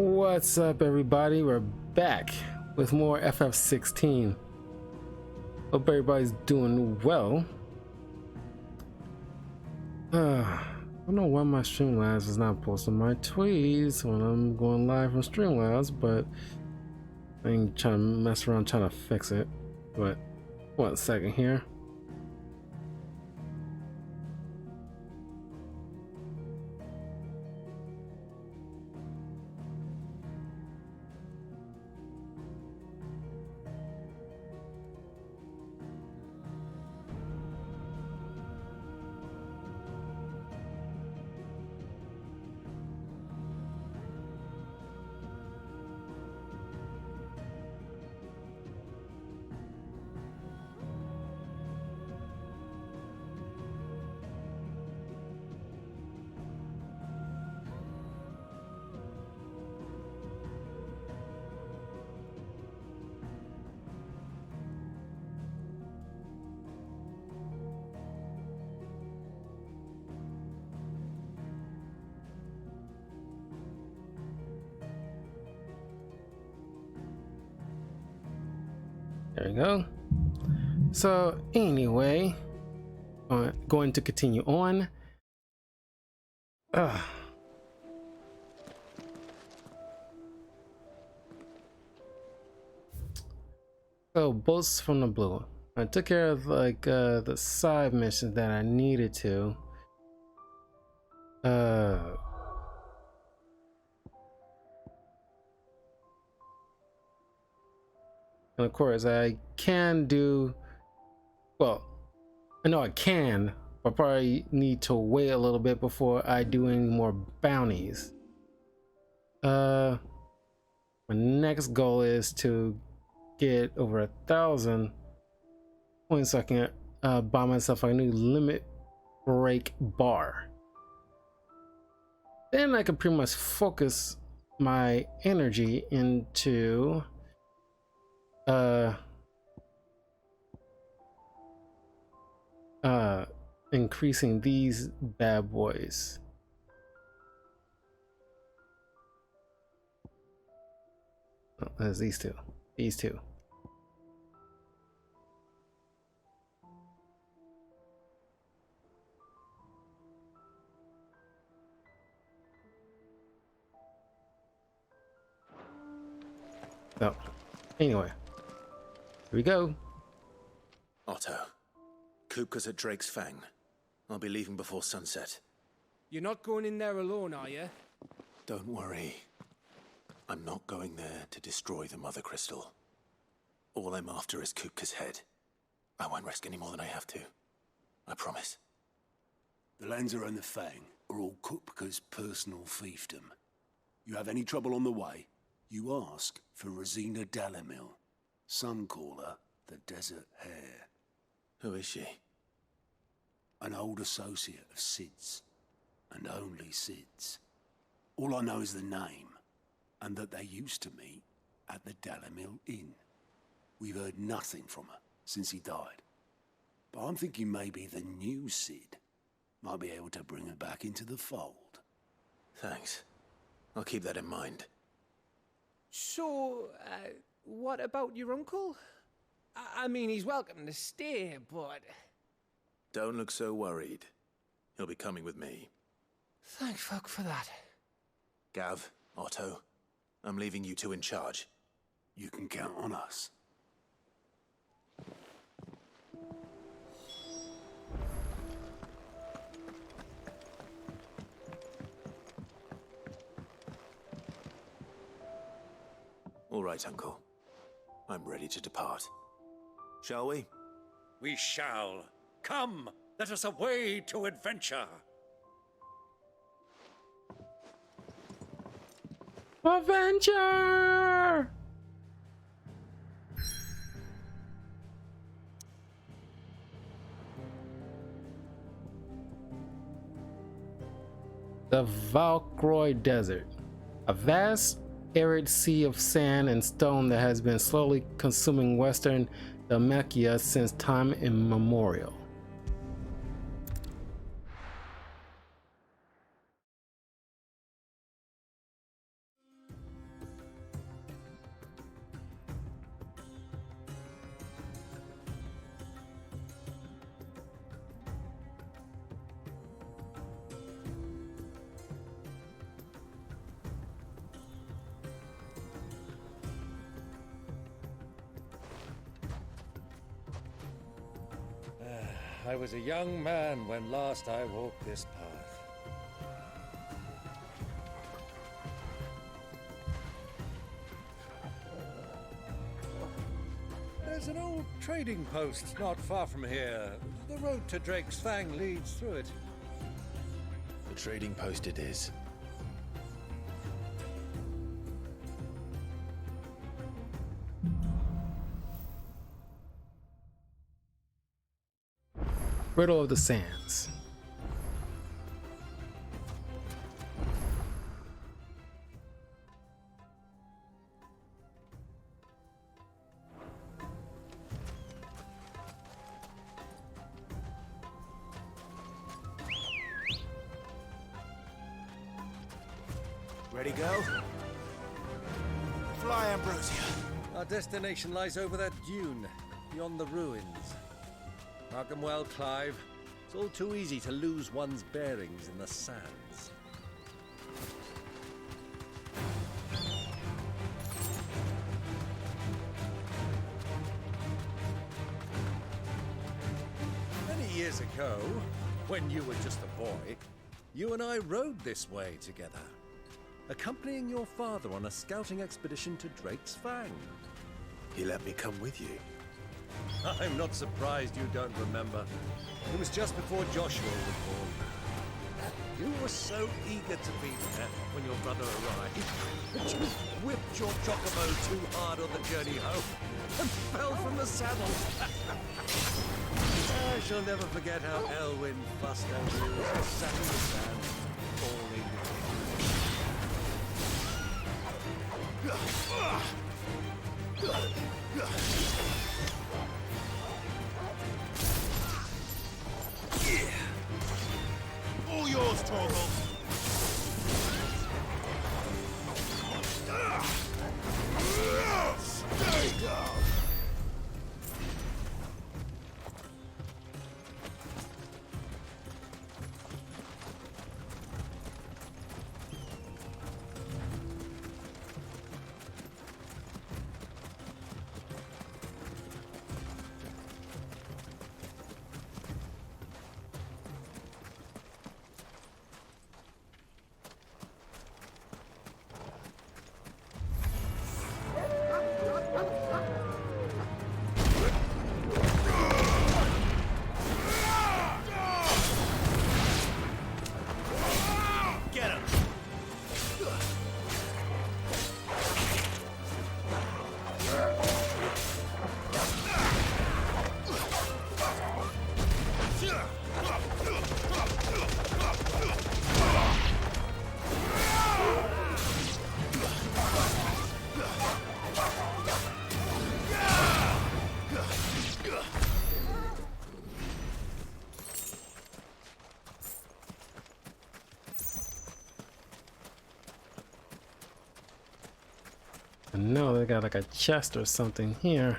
What's up, everybody? We're back with more FF16. Hope everybody's doing well. I don't know why my Streamlabs is not posting my tweets when I'm going live from Streamlabs, but I ain't trying to mess around trying to fix it. But 1 second here. There we go. So anyway, going to continue on. So bolts from the blue. I took care of like the side missions that I needed to. And of course I can do, well, I know I can, but probably need to wait a little bit before I do any more bounties. My next goal is to get over 1,000 points so I can buy myself a new limit break bar. Then I can pretty much focus my energy into increasing these bad boys. Oh, there's these two. So, anyway, here we go. Otto, Kupka's at Drake's Fang. I'll be leaving before sunset. You're not going in there alone, are you? Don't worry. I'm not going there to destroy the Mother Crystal. All I'm after is Kupka's head. I won't risk any more than I have to. I promise. The Lancer and the Fang are all Kupka's personal fiefdom. You have any trouble on the way, you ask for Rosina Dalamil. Some call her the Desert Hare. Who is she? An old associate of Sid's, and only Sid's. All I know is the name, and that they used to meet at the Dalamil Inn. We've heard nothing from her since he died. But I'm thinking maybe the new Sid might be able to bring her back into the fold. Thanks. I'll keep that in mind. So, what about your uncle? I mean, he's welcome to stay, but... Don't look so worried. He'll be coming with me. Thank fuck for that. Gav, Otto, I'm leaving you two in charge. You can count on us. All right, Uncle. I'm ready to depart. Shall we? We shall. Come, let us away to adventure. Adventure! The Valkroy Desert, a vast arid sea of sand and stone that has been slowly consuming western Dalmatia since time immemorial. I was a young man when last I walked this path. There's an old trading post not far from here. The road to Drake's Fang leads through it. The trading post it is. Riddle of the Sands. Ready, go? Fly, Ambrosia. Our destination lies over that dune, beyond the ruins. Mark them well, Clive. It's all too easy to lose one's bearings in the sands. Many years ago, when you were just a boy, you and I rode this way together, accompanying your father on a scouting expedition to Drake's Fang. He let me come with you. I'm not surprised you don't remember. It was just before Joshua was born. You were so eager to be there when your brother arrived that you whipped your chocobo too hard on the journey home and fell from the saddle. I shall never forget how Elwyn fussed over you as you sat in the sand, falling. All yours, Torgal. Stay down. I know they got like a chest or something here.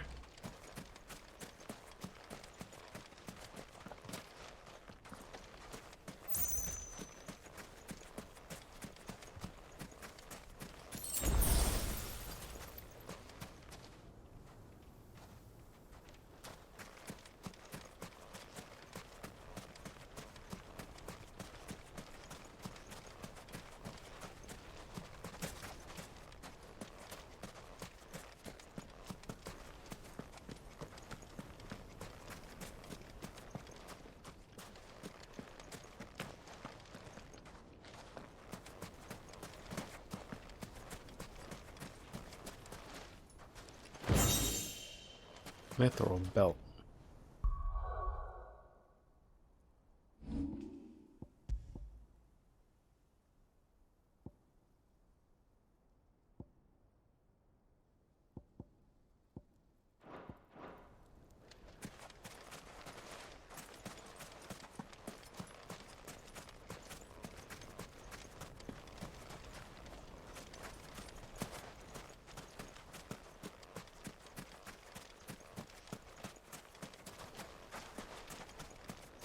Mithril belt.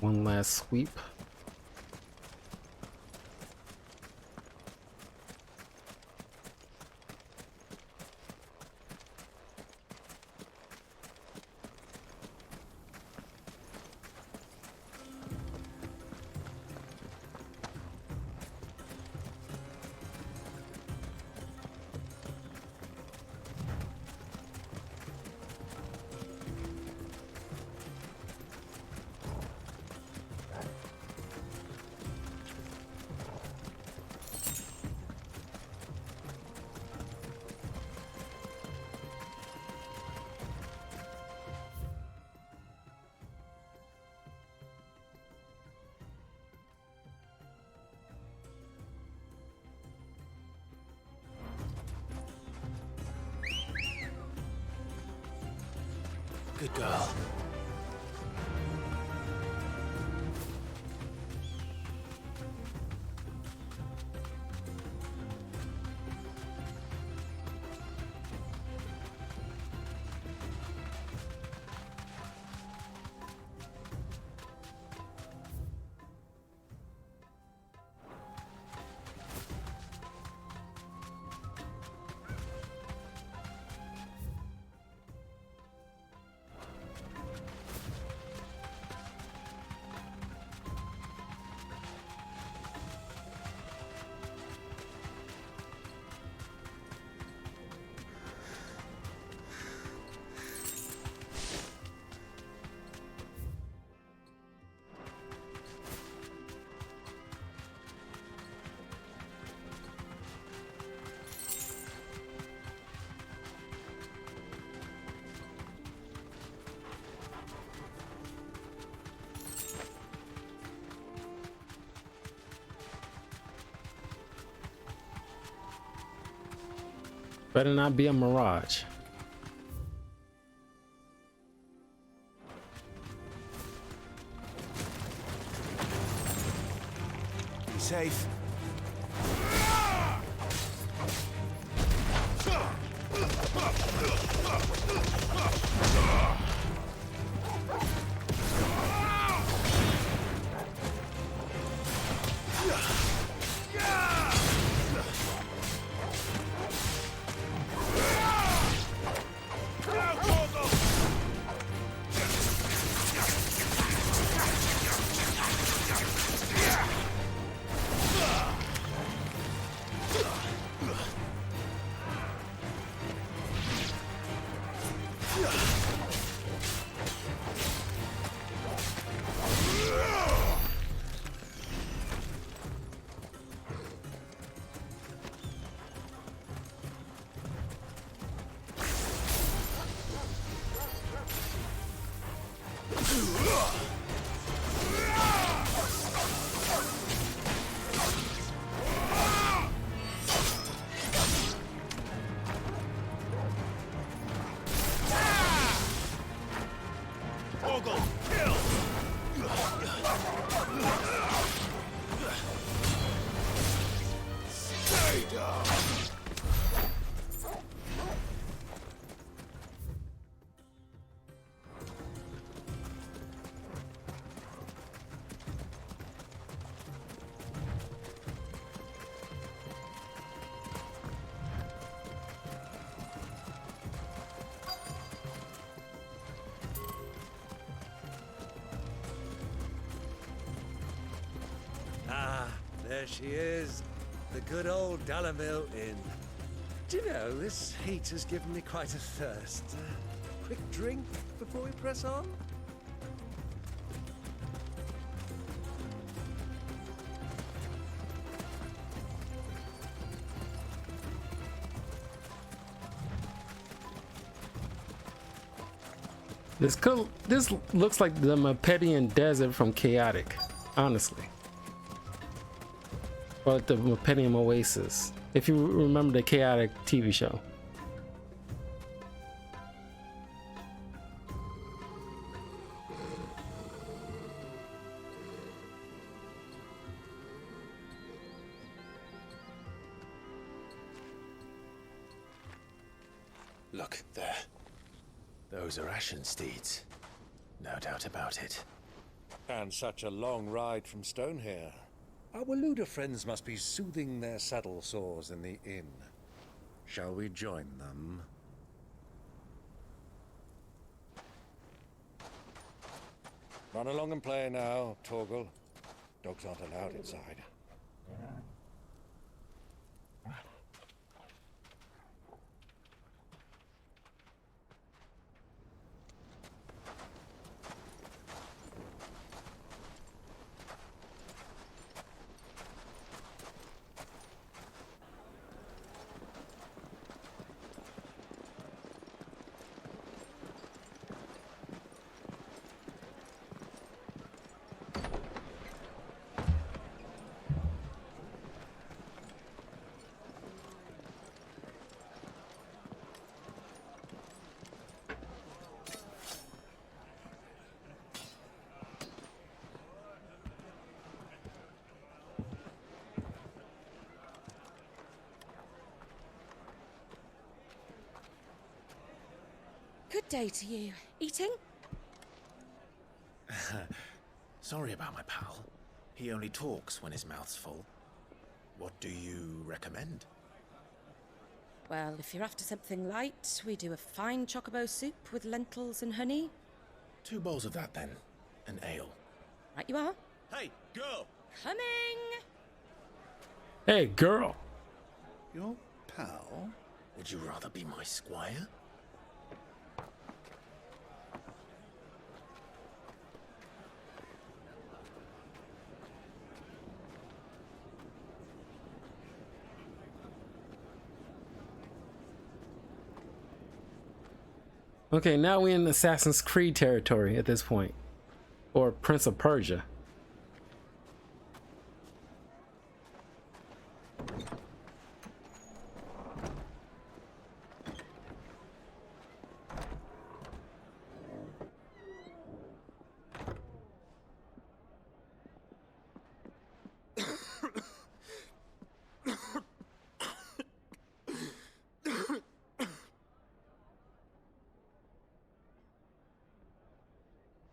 One last sweep. Good girl. Better not be a mirage. Be safe. There she is, the good old Dalamil Inn. Do you know, this heat has given me quite a thirst. Quick drink before we press on? This looks like the Mepedian desert from Chaotic, honestly. Or the Mepedian Oasis, if you remember the Chaotic TV show. Look, there. Those are Ashen steeds. No doubt about it. And such a long ride from Stonehair. Our Waluda friends must be soothing their saddle sores in the inn. Shall we join them? Run along and play now, Torgal. Dogs aren't allowed inside. Good day to you. Eating? Sorry about my pal. He only talks when his mouth's full. What do you recommend? Well, if you're after something light, we do a fine chocobo soup with lentils and honey. 2 bowls of that then. An ale. Right you are. Hey, girl! Coming! Hey, girl. Your pal? Would you rather be my squire? Okay, now we're in Assassin's Creed territory at this point. Or Prince of Persia.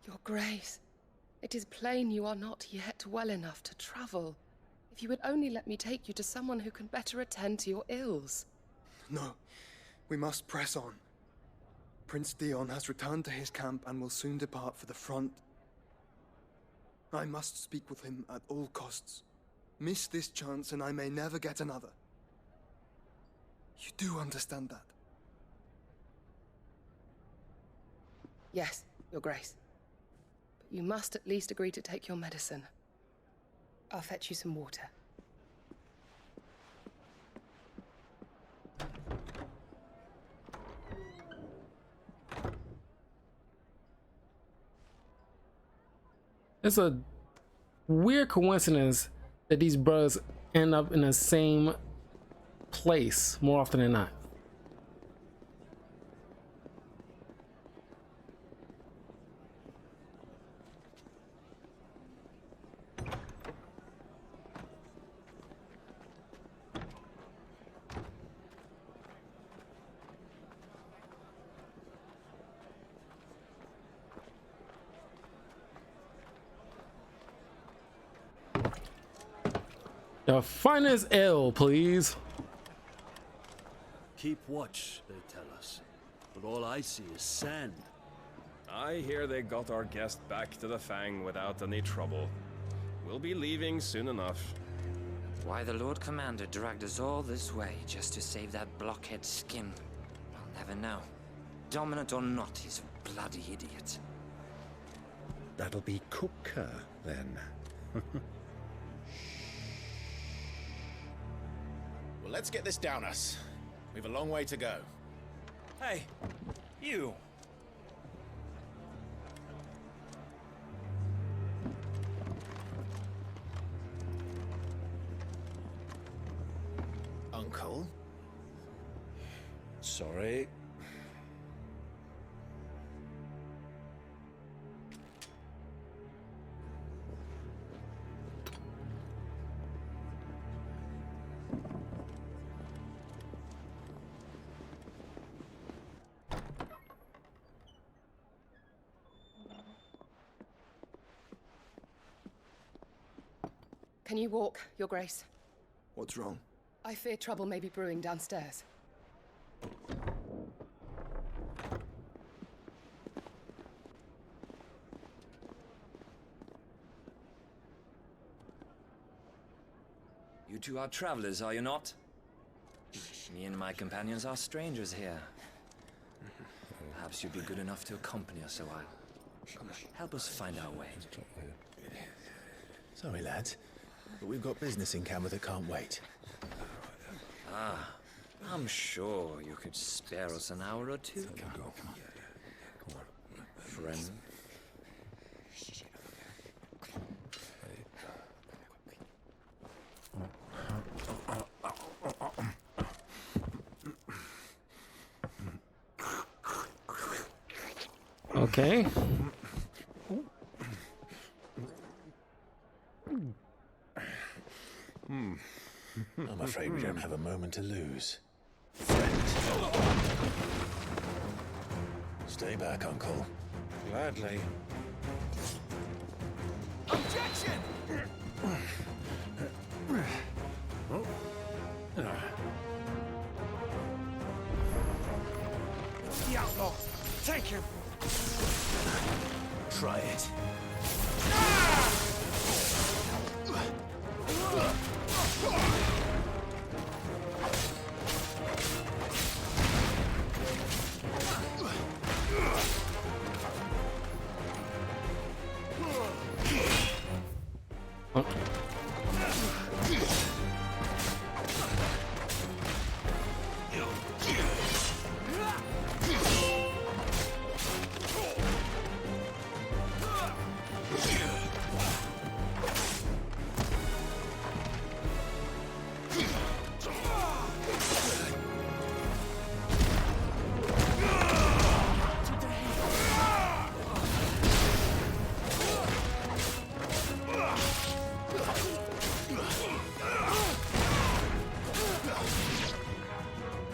Your Grace, it is plain you are not yet well enough to travel. If you would only let me take you to someone who can better attend to your ills. No, we must press on. Prince Dion has returned to his camp and will soon depart for the front. I must speak with him at all costs. Miss this chance and I may never get another. You do understand that? Yes, Your Grace. But you must at least agree to take your medicine. I'll fetch you some water. It's a weird coincidence that these brothers end up in the same place more often than not. The finest ale, please. Keep watch, they tell us. But all I see is sand. I hear they got our guest back to the Fang without any trouble. We'll be leaving soon enough. Why the Lord Commander dragged us all this way just to save that blockhead skin, I'll never know. Dominant or not, he's a bloody idiot. That'll be Cooker, then. Well, let's get this down us. We've a long way to go. Hey, you! Uncle? Sorry. Can you walk, Your Grace? What's wrong? I fear trouble may be brewing downstairs. You two are travelers, are you not? Me and my companions are strangers here. Perhaps you'd be good enough to accompany us a while. Help us find our way. Sorry, lads, but we've got business in camera that can't wait. Ah, I'm sure you could spare us an hour or two. Friend. Okay. I'm afraid we don't have a moment to lose. Stay back, Uncle. Gladly. Objection! The outlaw! Take him! Try it.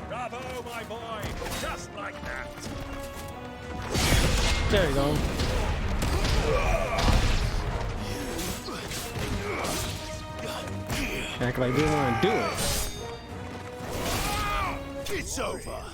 Bravo, my boy! Just like that! There you go. Act like they want to do it. It's over.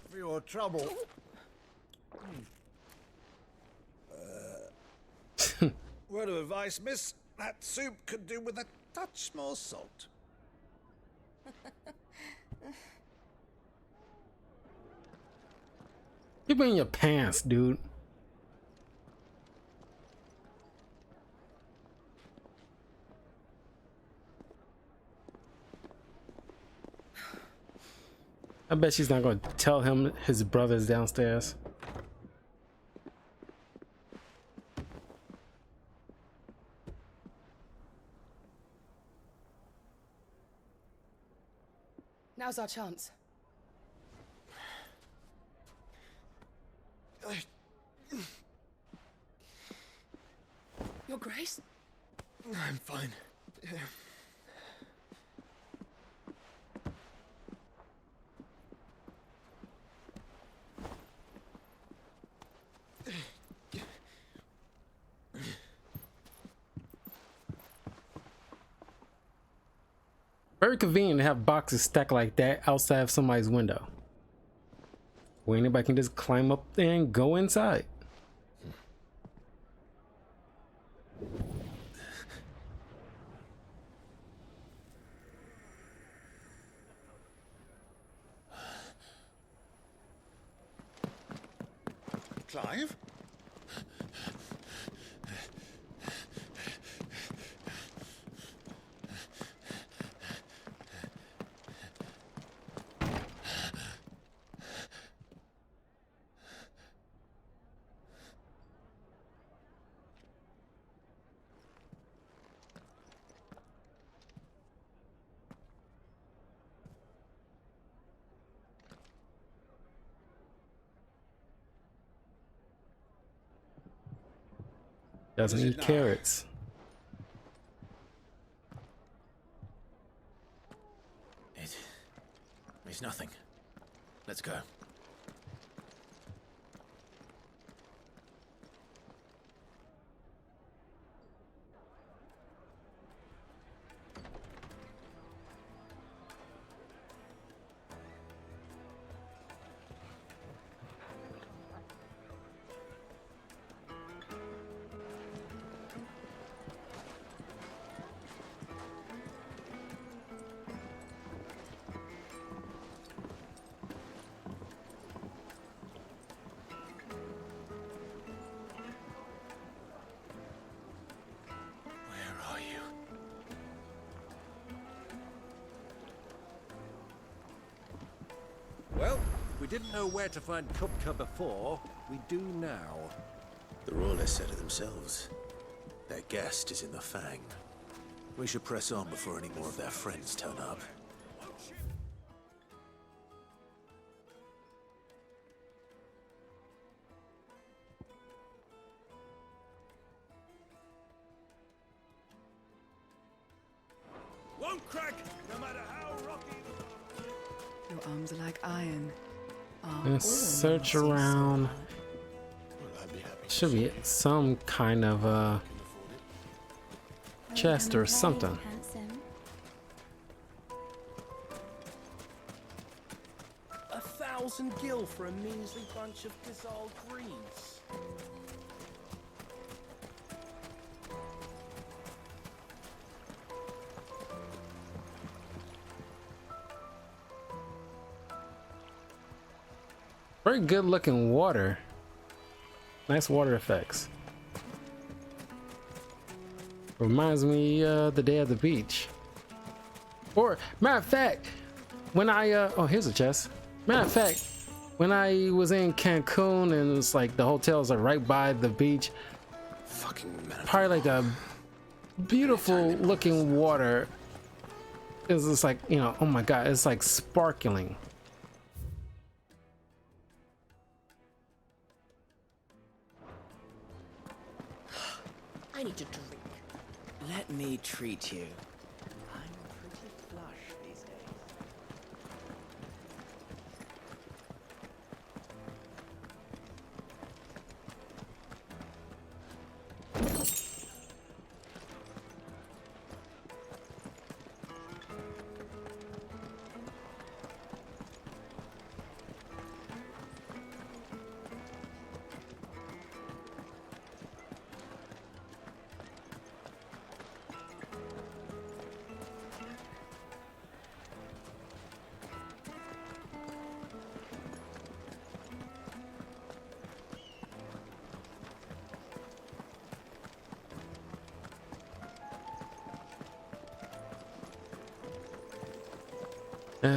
For your trouble. Word of advice, miss. That soup could do with a touch more salt. Keep it in your pants, dude. I bet she's not going to tell him his brother's downstairs. Now's our chance. Your Grace? I'm fine. Very convenient to have boxes stacked like that outside of somebody's window, where anybody can just climb up there and go inside. Clive? Doesn't eat carrots. It's nothing. Let's go. we didn't know where to find Kupka before, we do now. The Royalists said it themselves. Their guest is in the Fang. We should press on before any more of their friends turn up. Won't crack, no matter how rocky. Your arms are like iron. And search around. Should be some kind of chest or something. Handsome. 1,000 gil for a measly bunch of dissolved grease. Very good looking water. Nice water effects. Reminds me the day at the beach. Or matter of fact, when I oh, here's a chest. Matter of fact, when I was in Cancun and it's like the hotels are right by the beach, probably like a beautiful looking water. It's just like, you know, oh my god, it's like sparkling. I need to drink. Let me treat you. I'm pretty flush these days.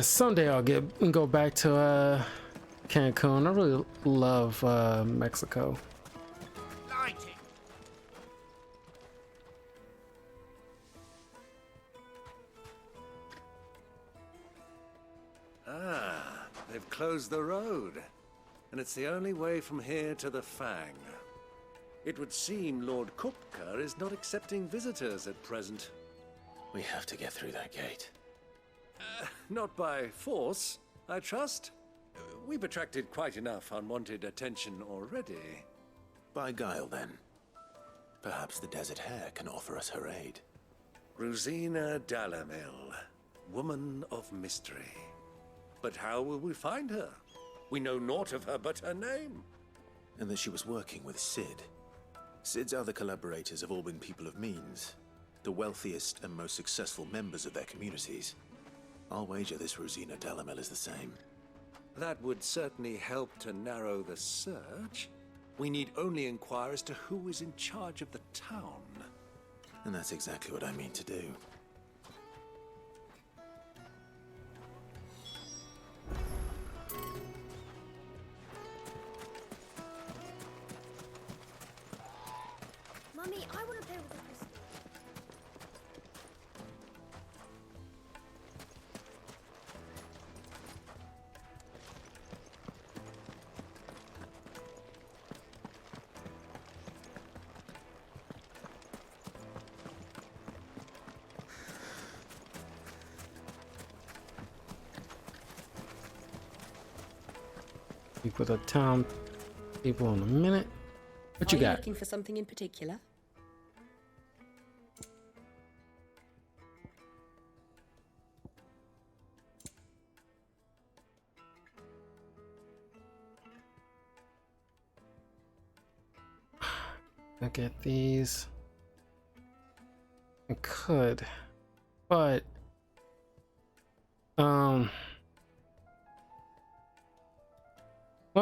Someday I'll go back to Cancun. I really love Mexico. Ah, they've closed the road. And it's the only way from here to the Fang. It would seem Lord Kupka is not accepting visitors at present. We have to get through that gate. Not by force, I trust. We've attracted quite enough unwanted attention already. By guile, then. Perhaps the Desert Hare can offer us her aid. Rosina Dalamil, woman of mystery. But how will we find her? We know naught of her but her name. And that she was working with Sid. Sid's other collaborators have all been people of means, the wealthiest and most successful members of their communities. I'll wager this Rosina Dalamil is the same. That would certainly help to narrow the search. We need only inquire as to who is in charge of the town. And that's exactly what I mean to do. Mummy, I want to play with the crystal. Speak with the town people in a minute. What you Are you got? looking for something in particular? Look at these. I could, but well,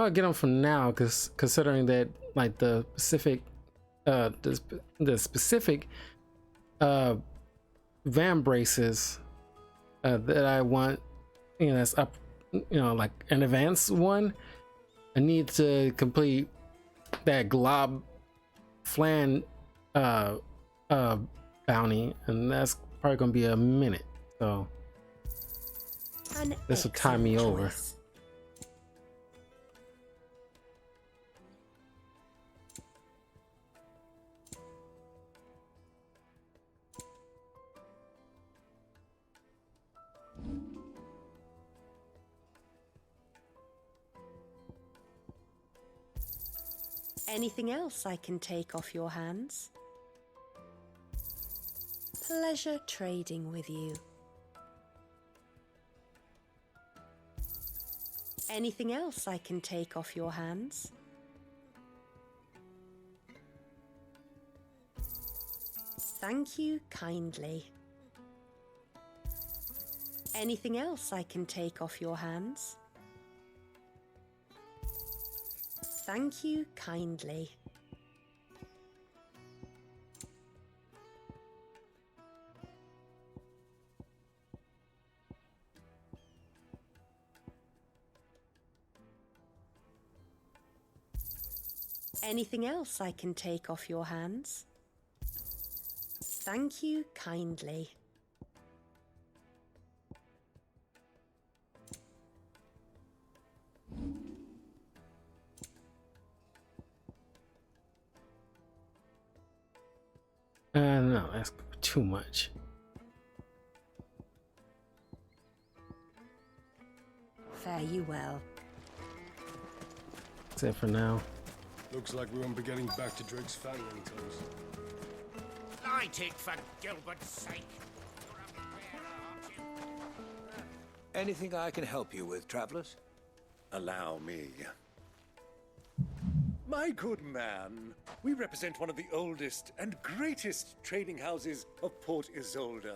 I'll get them for now, because considering that like the specific van braces that I want, you know, that's up you know, like an advanced one, I need to complete that glob flan bounty, and that's probably gonna be a minute. So this will time me over. Anything else I can take off your hands? Pleasure trading with you. Anything else I can take off your hands? Thank you kindly. Anything else I can take off your hands? Thank you kindly. Anything else I can take off your hands? Thank you kindly. No, that's too much. Fare you well. That's it for now. Looks like we won't be getting back to Drake's Fang anytime soon. Light it for Gilbert's sake. Anything I can help you with, travelers? Allow me. My good man, we represent one of the oldest and greatest trading houses of Port Isolde.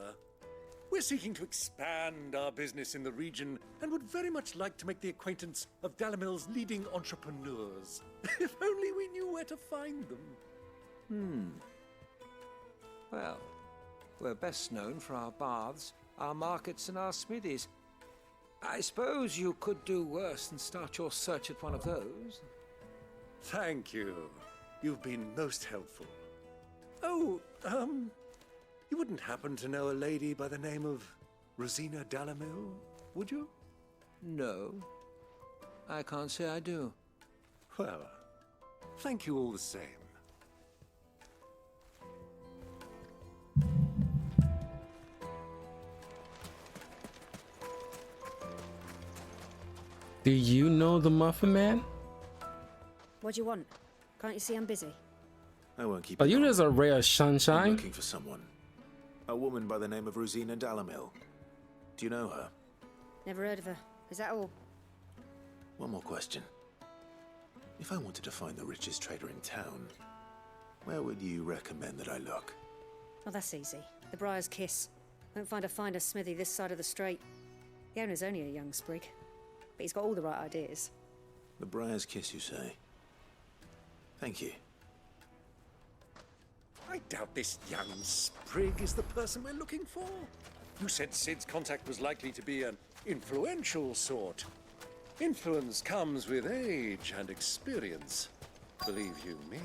We're seeking to expand our business in the region and would very much like to make the acquaintance of Dalimil's leading entrepreneurs. If only we knew where to find them. Well, we're best known for our baths, our markets, and our smithies. I suppose you could do worse than start your search at one of those. Thank you. You've been most helpful. Oh, you wouldn't happen to know a lady by the name of Rosina Dalimil, would you? No, I can't say I do. Well, thank you all the same. Do you know the Muffin Man? What do you want? Can't you see I'm busy? I won't keep Are you you long. just a ray of I'm sunshine? looking for someone. A woman by the name of Rosina Dalimil. Do you know her? Never heard of her. Is that all? One more question. If I wanted to find the richest trader in town, where would you recommend that I look? Oh, that's easy. The Briar's Kiss. Won't find a finer smithy this side of the strait. The owner's only a young sprig, but he's got all the right ideas. The Briar's Kiss, you say? Thank you. I doubt this young sprig is the person we're looking for. You said Sid's contact was likely to be an influential sort. Influence comes with age and experience. Believe you me.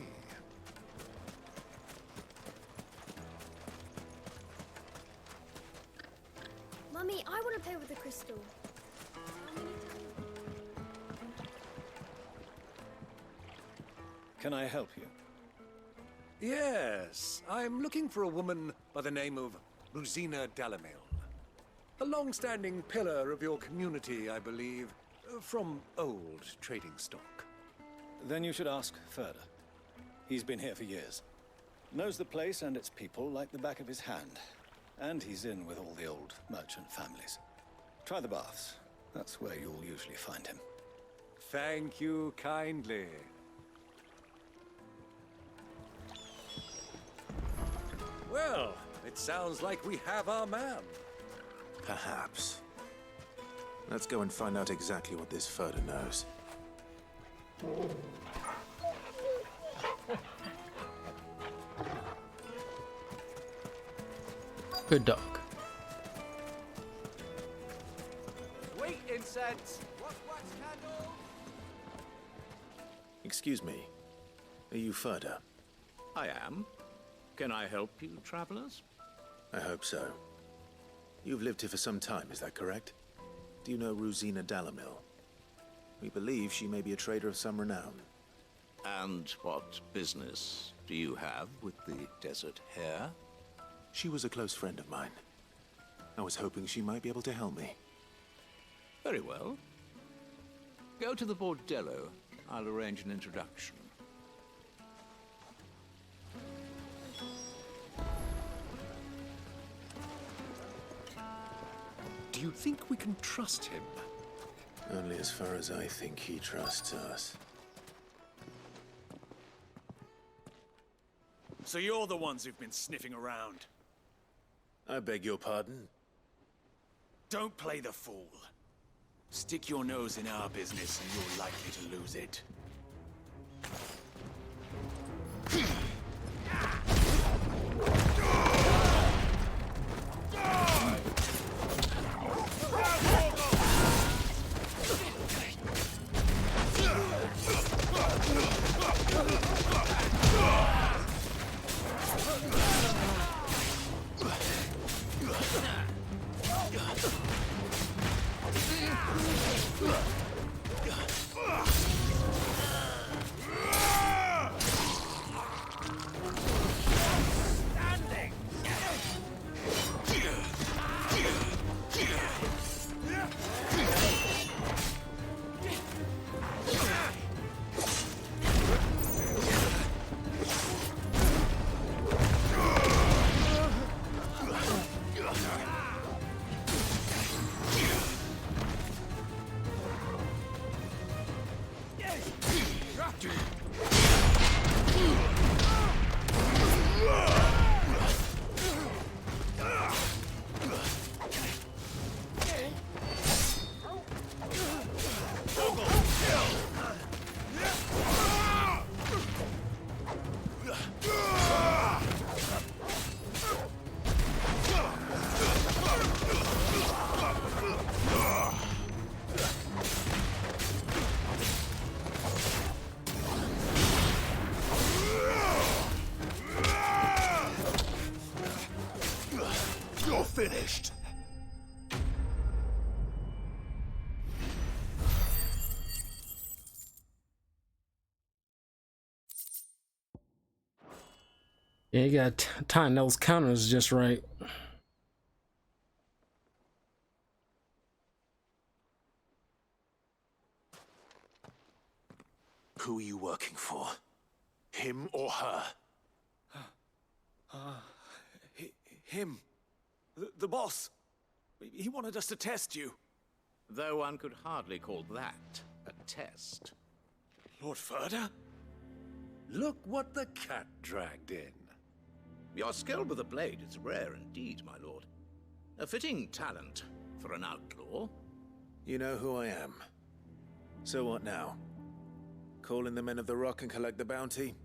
Mummy, I want to play with the crystal. Can I help you? Yes, I'm looking for a woman by the name of Rosina Dalimil. A long-standing pillar of your community, I believe, from old trading stock. Then you should ask Ferda. He's been here for years. Knows the place and its people like the back of his hand. And he's in with all the old merchant families. Try the baths. That's where you'll usually find him. Thank you kindly. Well, it sounds like we have our man. Perhaps. Let's go and find out exactly what this Ferda knows. Good dog. Sweet incense! Excuse me. Are you Furder? I am. Can I help you, travelers? I hope so. You've lived here for some time, is that correct? Do you know Rosina Dalamil? We believe she may be a trader of some renown. And what business do you have with the Desert Hare? She was a close friend of mine. I was hoping she might be able to help me. Very well. Go to the bordello. I'll arrange an introduction. Do you think we can trust him? Only as far as I think he trusts us. So you're the ones who've been sniffing around? I beg your pardon? Don't play the fool. Stick your nose in our business and you're likely to lose it. You're finished. Yeah, you got time those counters just right. Who are you working for? Him or her? Him. The boss. He wanted us to test you. Though one could hardly call that a test. Lord Furder? Look what the cat dragged in. Your skill with the blade is rare indeed, my lord. A fitting talent for an outlaw. You know who I am. So what now? Call in the men of the Rock and collect the bounty?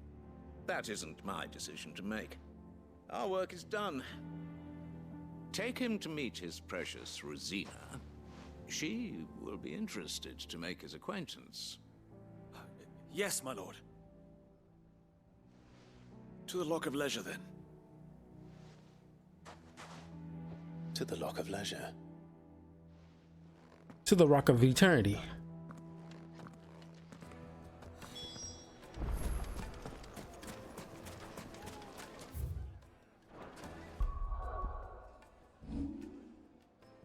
That isn't my decision to make. Our work is done. Take him to meet his precious Rosina. She will be interested to make his acquaintance. Yes, my lord. To the Lock of Leisure, then. To the Lock of Leisure. To the Rock of Eternity.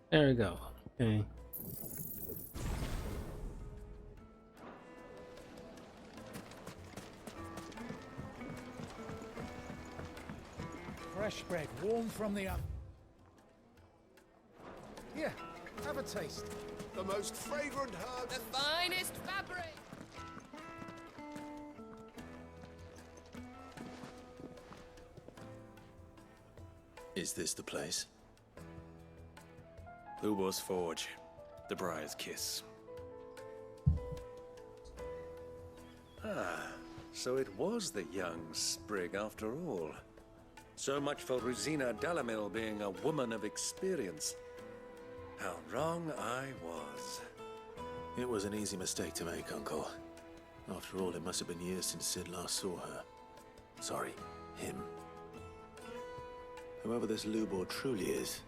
There we go. Okay. Fresh bread, warm from the oven. Here, have a taste. The most fragrant herbs. The finest fabric. Is this the place? Ubor's Forge. The Briar's Kiss. Ah, so it was the young sprig after all. So much for Rosina Dalamil being a woman of experience. How wrong I was. It was an easy mistake to make, Uncle. After all, it must have been years since Sid last saw her. Sorry, him. Whoever this Lubor truly is,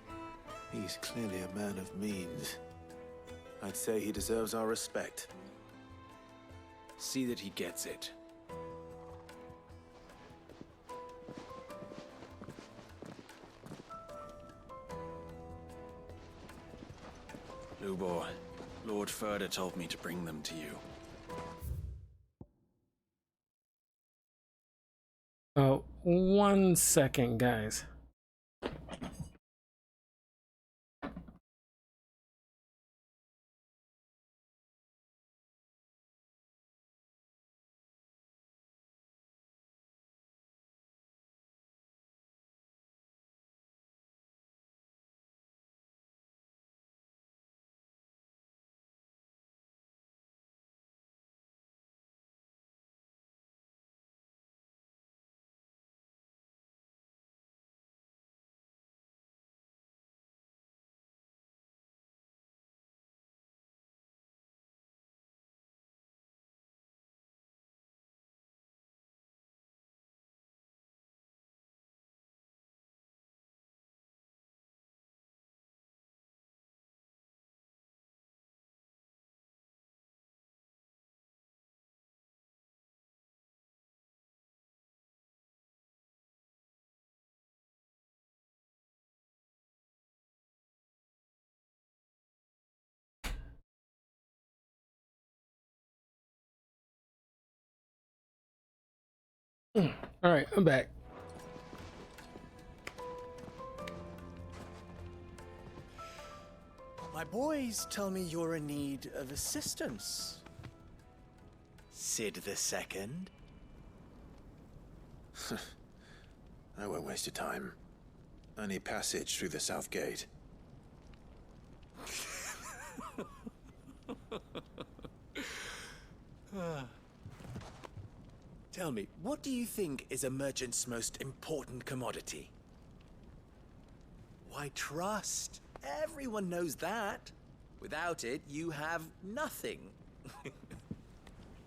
he's clearly a man of means. I'd say he deserves our respect. See that he gets it. Lubor, Lord Furder told me to bring them to you. 1 second, guys. All right, I'm back. My boys tell me you're in need of assistance. Sid the Second? I won't waste your time. I need passage through the south gate. Tell me, what do you think is a merchant's most important commodity? Why, trust. Everyone knows that. Without it, you have nothing.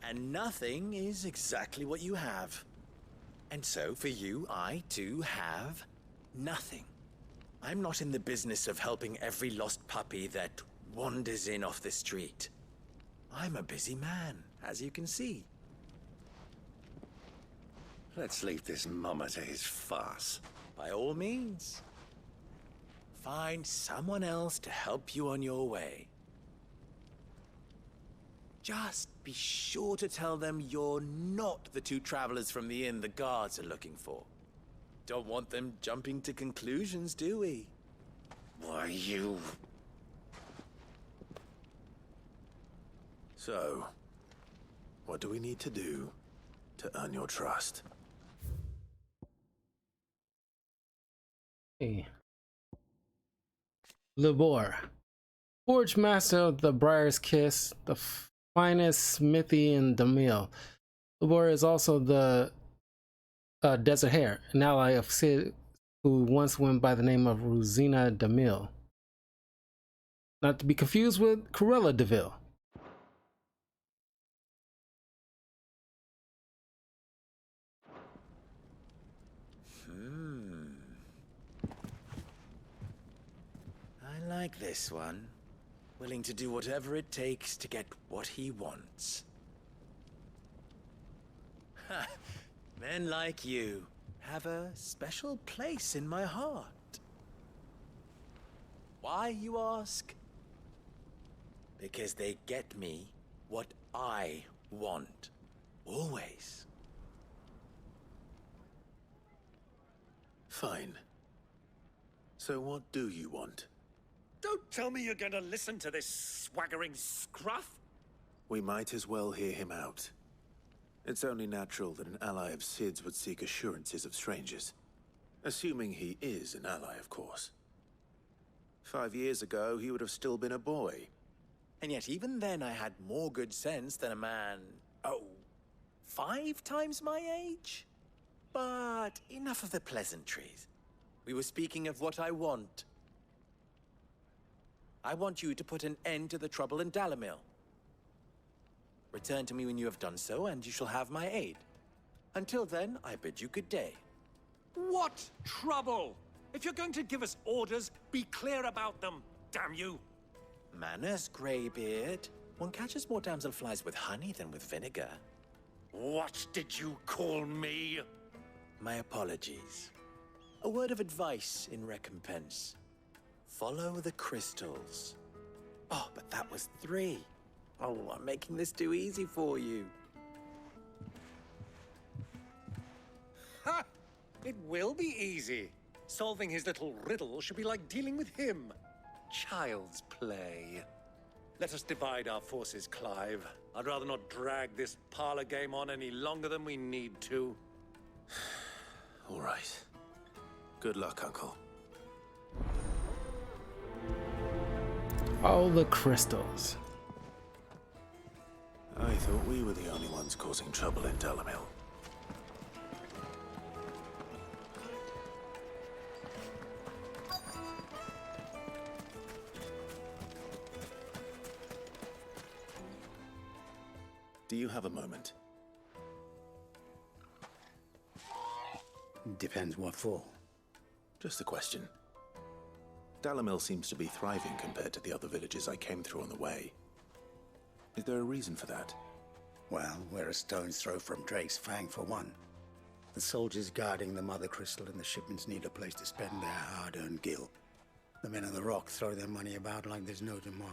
And nothing is exactly what you have. And so, for you, I, too, have nothing. I'm not in the business of helping every lost puppy that wanders in off the street. I'm a busy man, as you can see. Let's leave this mummer to his farce. By all means. Find someone else to help you on your way. Just be sure to tell them you're not the two travelers from the inn the guards are looking for. Don't want them jumping to conclusions, do we? Why, you... So, what do we need to do to earn your trust? Hey. Lubor, Forge Master of the Briar's Kiss, the finest smithy in Damil. Lubor is also the Desert Hare, an ally of Sid, who once went by the name of Rosina Damil. Not to be confused with Corella Deville. I like this one. Willing to do whatever it takes to get what he wants. Ha! Men like you have a special place in my heart. Why, you ask? Because they get me what I want. Always. Fine. So what do you want? Don't tell me you're going to listen to this swaggering scruff. We might as well hear him out. It's only natural that an ally of Sid's would seek assurances of strangers. Assuming he is an ally, of course. 5 years ago, he would have still been a boy. And yet even then I had more good sense than a man, 5 times my age? But enough of the pleasantries. We were speaking of what I want. I want you to put an end to the trouble in Dalamil. Return to me when you have done so, and you shall have my aid. Until then, I bid you good day. What trouble? If you're going to give us orders, be clear about them, damn you! Manners, Greybeard. One catches more damselflies with honey than with vinegar. What did you call me? My apologies. A word of advice in recompense. Follow the crystals. Oh, but that was 3. Oh, I'm making this too easy for you. Ha! It will be easy. Solving his little riddle should be like dealing with him. Child's play. Let us divide our forces, Clive. I'd rather not drag this parlor game on any longer than we need to. All right. Good luck, Uncle. All the crystals. I thought we were the only ones causing trouble in Delamil. Do you have a moment? Depends what for. Just a question. Delamil seems to be thriving compared to the other villages I came through on the way. Is there a reason for that? Well, we're a stone's throw from Drake's Fang for one. The soldiers guarding the Mother Crystal and the shipments need a place to spend their hard-earned gil. The men of the Rock throw their money about like there's no tomorrow.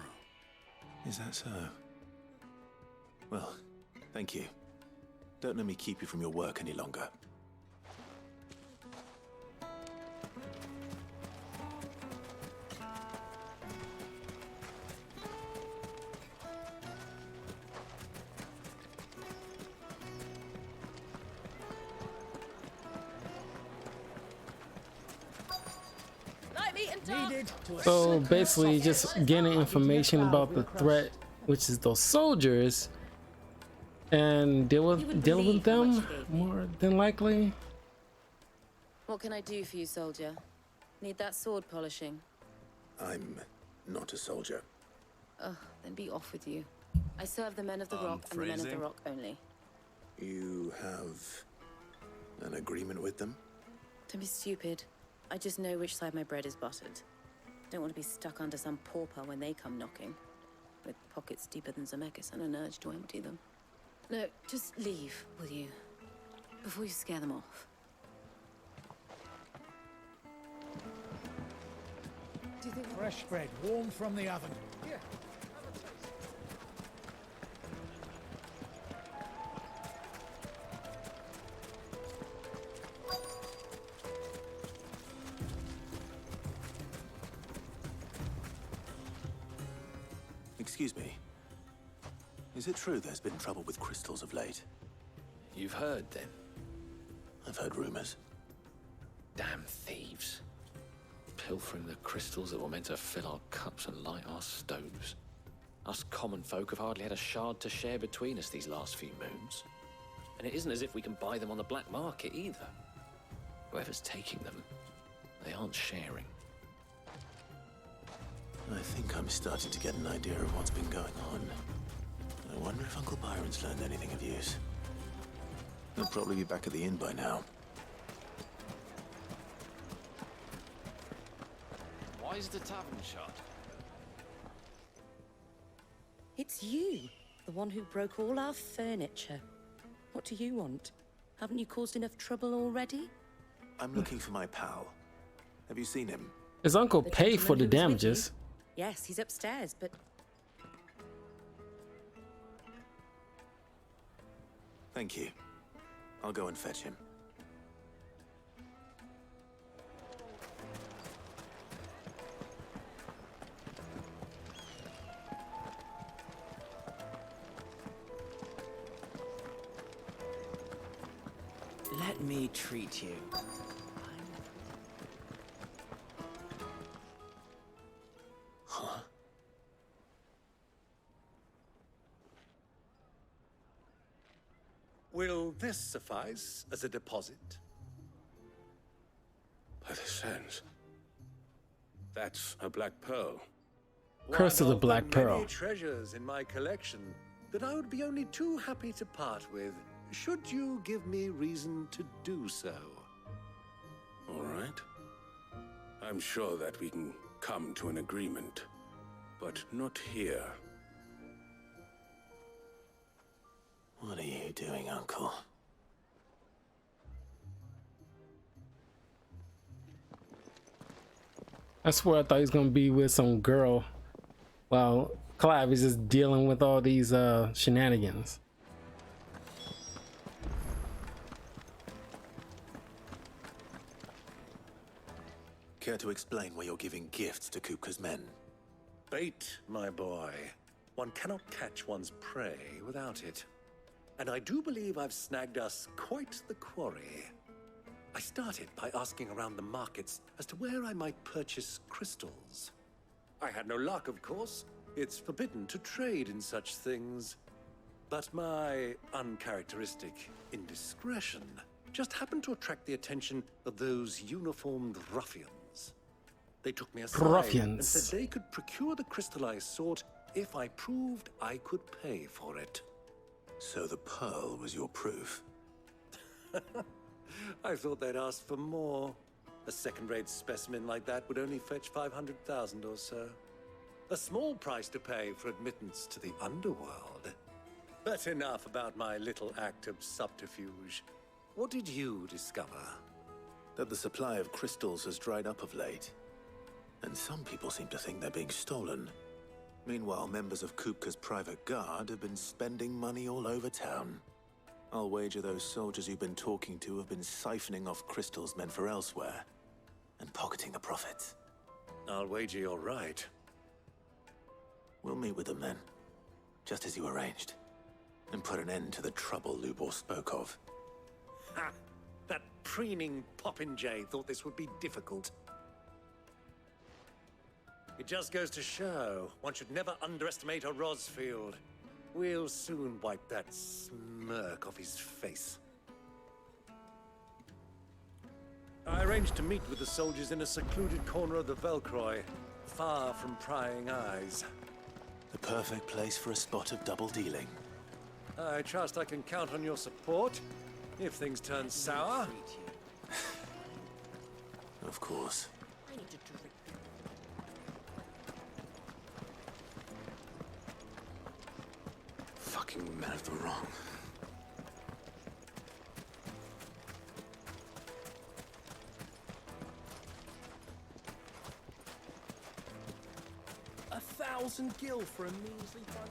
Is that so? Well, thank you. Don't let me keep you from your work any longer. So basically just getting information about the threat, which is those soldiers, and deal with them more than likely. What can I do for you, soldier? Need that sword polishing? I'm not a soldier. Ugh, then be off with you. I serve the men of the Rock and the men of the Rock only. You have an agreement with them? Don't be stupid. I just know which side my bread is buttered. Don't want to be stuck under some pauper when they come knocking, with pockets deeper than Zemeckis and an urge to empty them. No, just leave, will you? Before you scare them off. Fresh bread, warm from the oven. Yeah. Excuse me. Is it true there's been trouble with crystals of late? You've heard, then? I've heard rumors. Damn thieves. Pilfering the crystals that were meant to fill our cups and light our stoves. Us common folk have hardly had a shard to share between us these last few moons. And it isn't as if we can buy them on the black market either. Whoever's taking them, they aren't sharing. I think I'm starting to get an idea of what's been going on. I wonder if Uncle Byron's learned anything of use. He'll probably be back at the inn by now. Why is the tavern shut? It's you, the one who broke all our furniture. What do you want? Haven't you caused enough trouble already? I'm looking for my pal. Have you seen him? His uncle paid for the damages. Yes, he's upstairs, but... Thank you. I'll go and fetch him. Let me treat you. Huh? Will this suffice as a deposit? By the sands. That's a black pearl. Curse of the Black Pearl. Many treasures in my collection. that I would be only too happy to part with, should you give me reason to do so. All right. I'm sure that we can come to an agreement, but not here. What are you doing, Uncle? I swear I thought he was gonna be with some girl while Clive is just dealing with all these shenanigans. Care to explain why you're giving gifts to Kupka's men? Bait, my boy. One cannot catch one's prey without it. And I do believe I've snagged us quite the quarry. I started by asking around the markets as to where I might purchase crystals. I had no luck, of course. It's forbidden to trade in such things. But my uncharacteristic indiscretion just happened to attract the attention of those uniformed ruffians. They took me aside and said they could procure the crystal I sought if I proved I could pay for it. So the pearl was your proof? I thought they'd ask for more. A second-rate specimen like that would only fetch 500,000 or so. A small price to pay for admittance to the underworld. But enough about my little act of subterfuge. What did you discover? That the supply of crystals has dried up of late. And some people seem to think they're being stolen. Meanwhile, members of Kupka's private guard have been spending money all over town. I'll wager those soldiers you've been talking to have been siphoning off crystals meant for elsewhere, and pocketing the profits. I'll wager you're right. We'll meet with them then, just as you arranged, and put an end to the trouble Lubor spoke of. Ha! That preening popinjay thought this would be difficult. It just goes to show, one should never underestimate a Rosfield. We'll soon wipe that smirk off his face. I arranged to meet with the soldiers in a secluded corner of the Velcroy, far from prying eyes. The perfect place for a spot of double dealing. I trust I can count on your support, if things turn sour. Of course. Fucking men of the wrong. $1,000 gil for a measly bunch.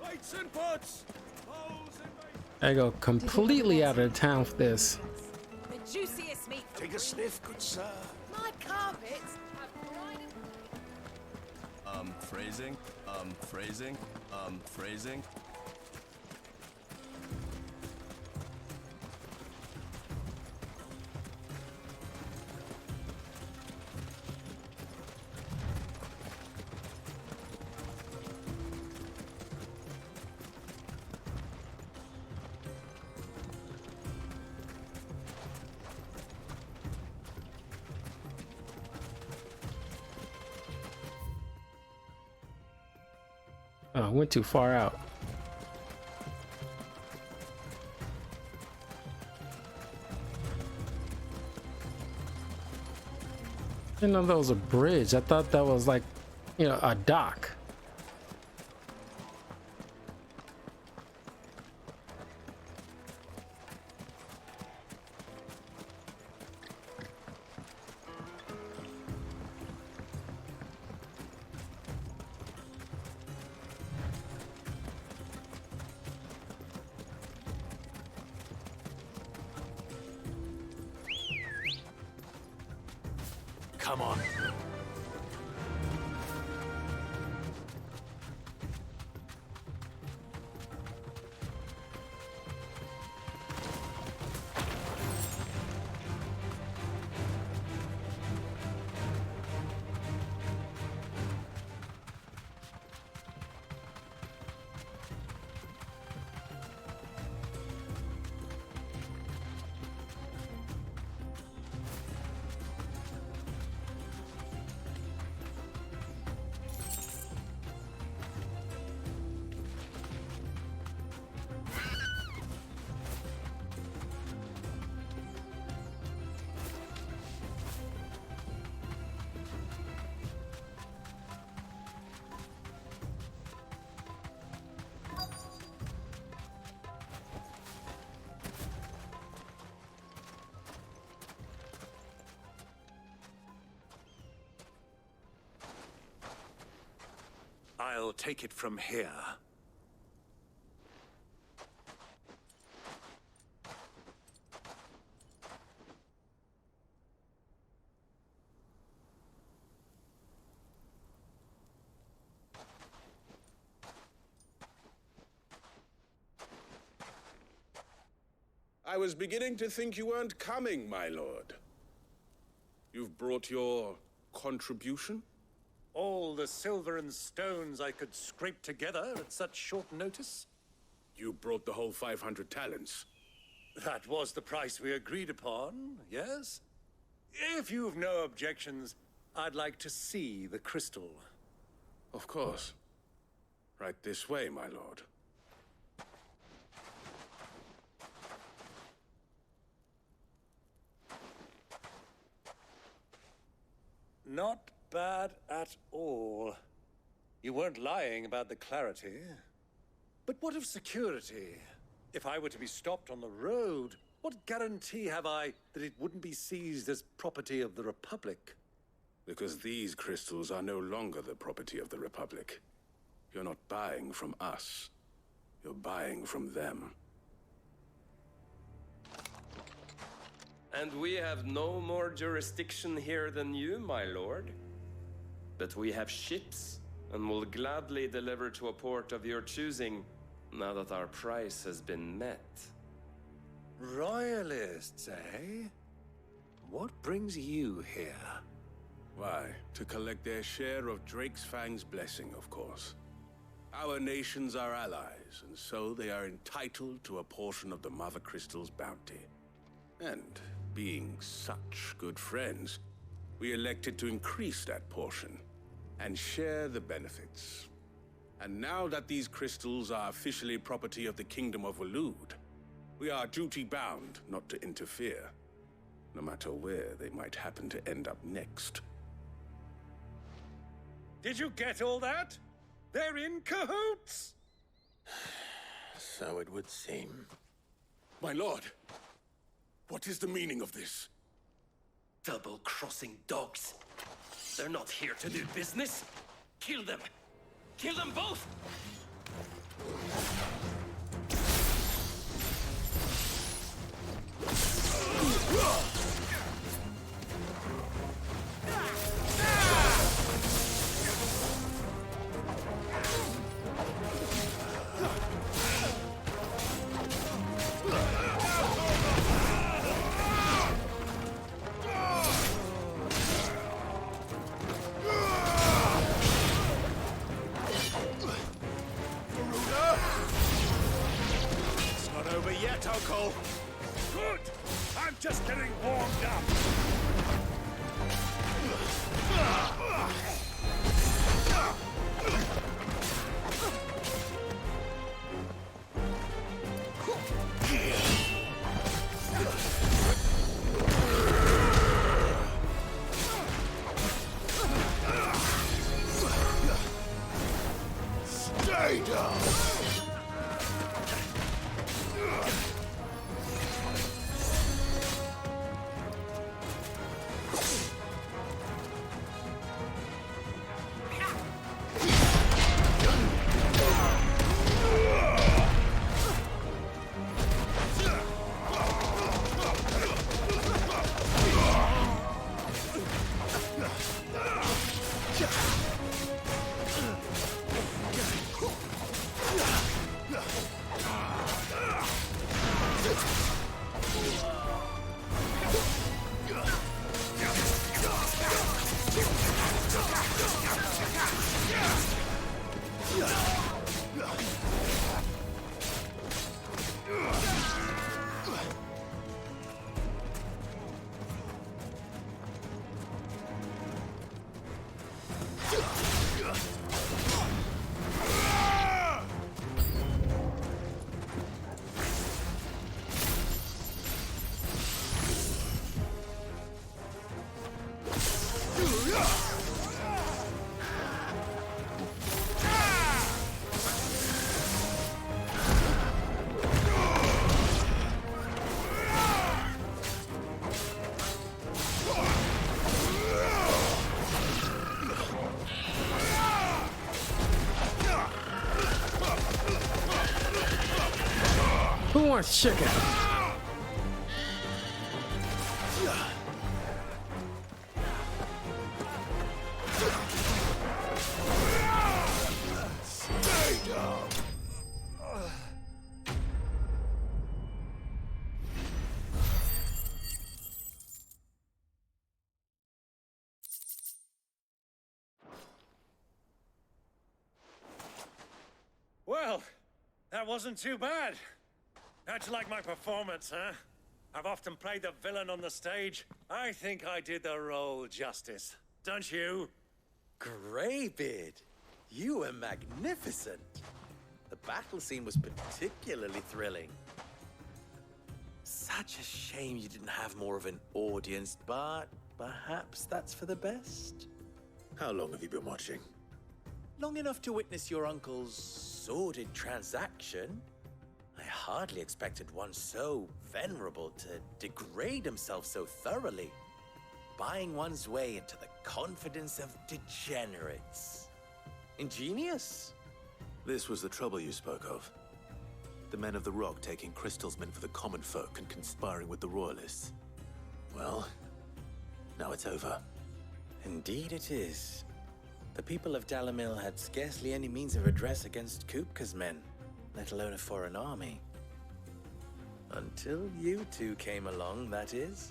Lights and pots! I go completely out of town for this. The juiciest meat. Take a sniff, good sir. My carpets have Phrasing, phrasing. Oh, I went too far out. I didn't know that was a bridge. I thought that was like, you know, a dock. Come on. I'll take it from here. I was beginning to think you weren't coming, my lord. You've brought your contribution? All the silver and stones I could scrape together at such short notice? You brought the whole 500 talents. That was the price we agreed upon, yes? If you've no objections, I'd like to see the crystal. Of course. Right this way, my lord. Not bad at all. You weren't lying about the clarity. But what of security? If I were to be stopped on the road, what guarantee have I that it wouldn't be seized as property of the Republic? Because these crystals are no longer the property of the Republic. You're not buying from us. You're buying from them. And we have no more jurisdiction here than you, my lord. But we have ships, and will gladly deliver to a port of your choosing, now that our price has been met. Royalists, eh? What brings you here? Why, to collect their share of Drake's Fang's blessing, of course. Our nations are allies, and so they are entitled to a portion of the Mother Crystal's bounty. And being such good friends, we elected to increase that portion and share the benefits. And now that these crystals are officially property of the Kingdom of Waloed, we are duty-bound not to interfere, no matter where they might happen to end up next. Did you get all that? They're in cahoots! So it would seem. My lord, what is the meaning of this? Double-crossing dogs. They're not here to do business. Kill them! Kill them both! Good! I'm just getting warmed up! Stay down! more chicken. Stay down. Well, that wasn't too bad. How'd you like my performance, huh? I've often played the villain on the stage. I think I did the role justice. Don't you? Greybeard, you were magnificent. The battle scene was particularly thrilling. Such a shame you didn't have more of an audience, but perhaps that's for the best. How long have you been watching? Long enough to witness your uncle's sordid transaction. I hardly expected one so venerable to degrade himself so thoroughly, buying one's way into the confidence of degenerates. Ingenious. This was the trouble you spoke of. The men of the Rock taking crystals meant for the common folk and conspiring with the Royalists. Well, now it's over. Indeed it is. The people of Dalamil had scarcely any means of redress against Kupka's men, let alone a foreign army. Until you two came along, that is.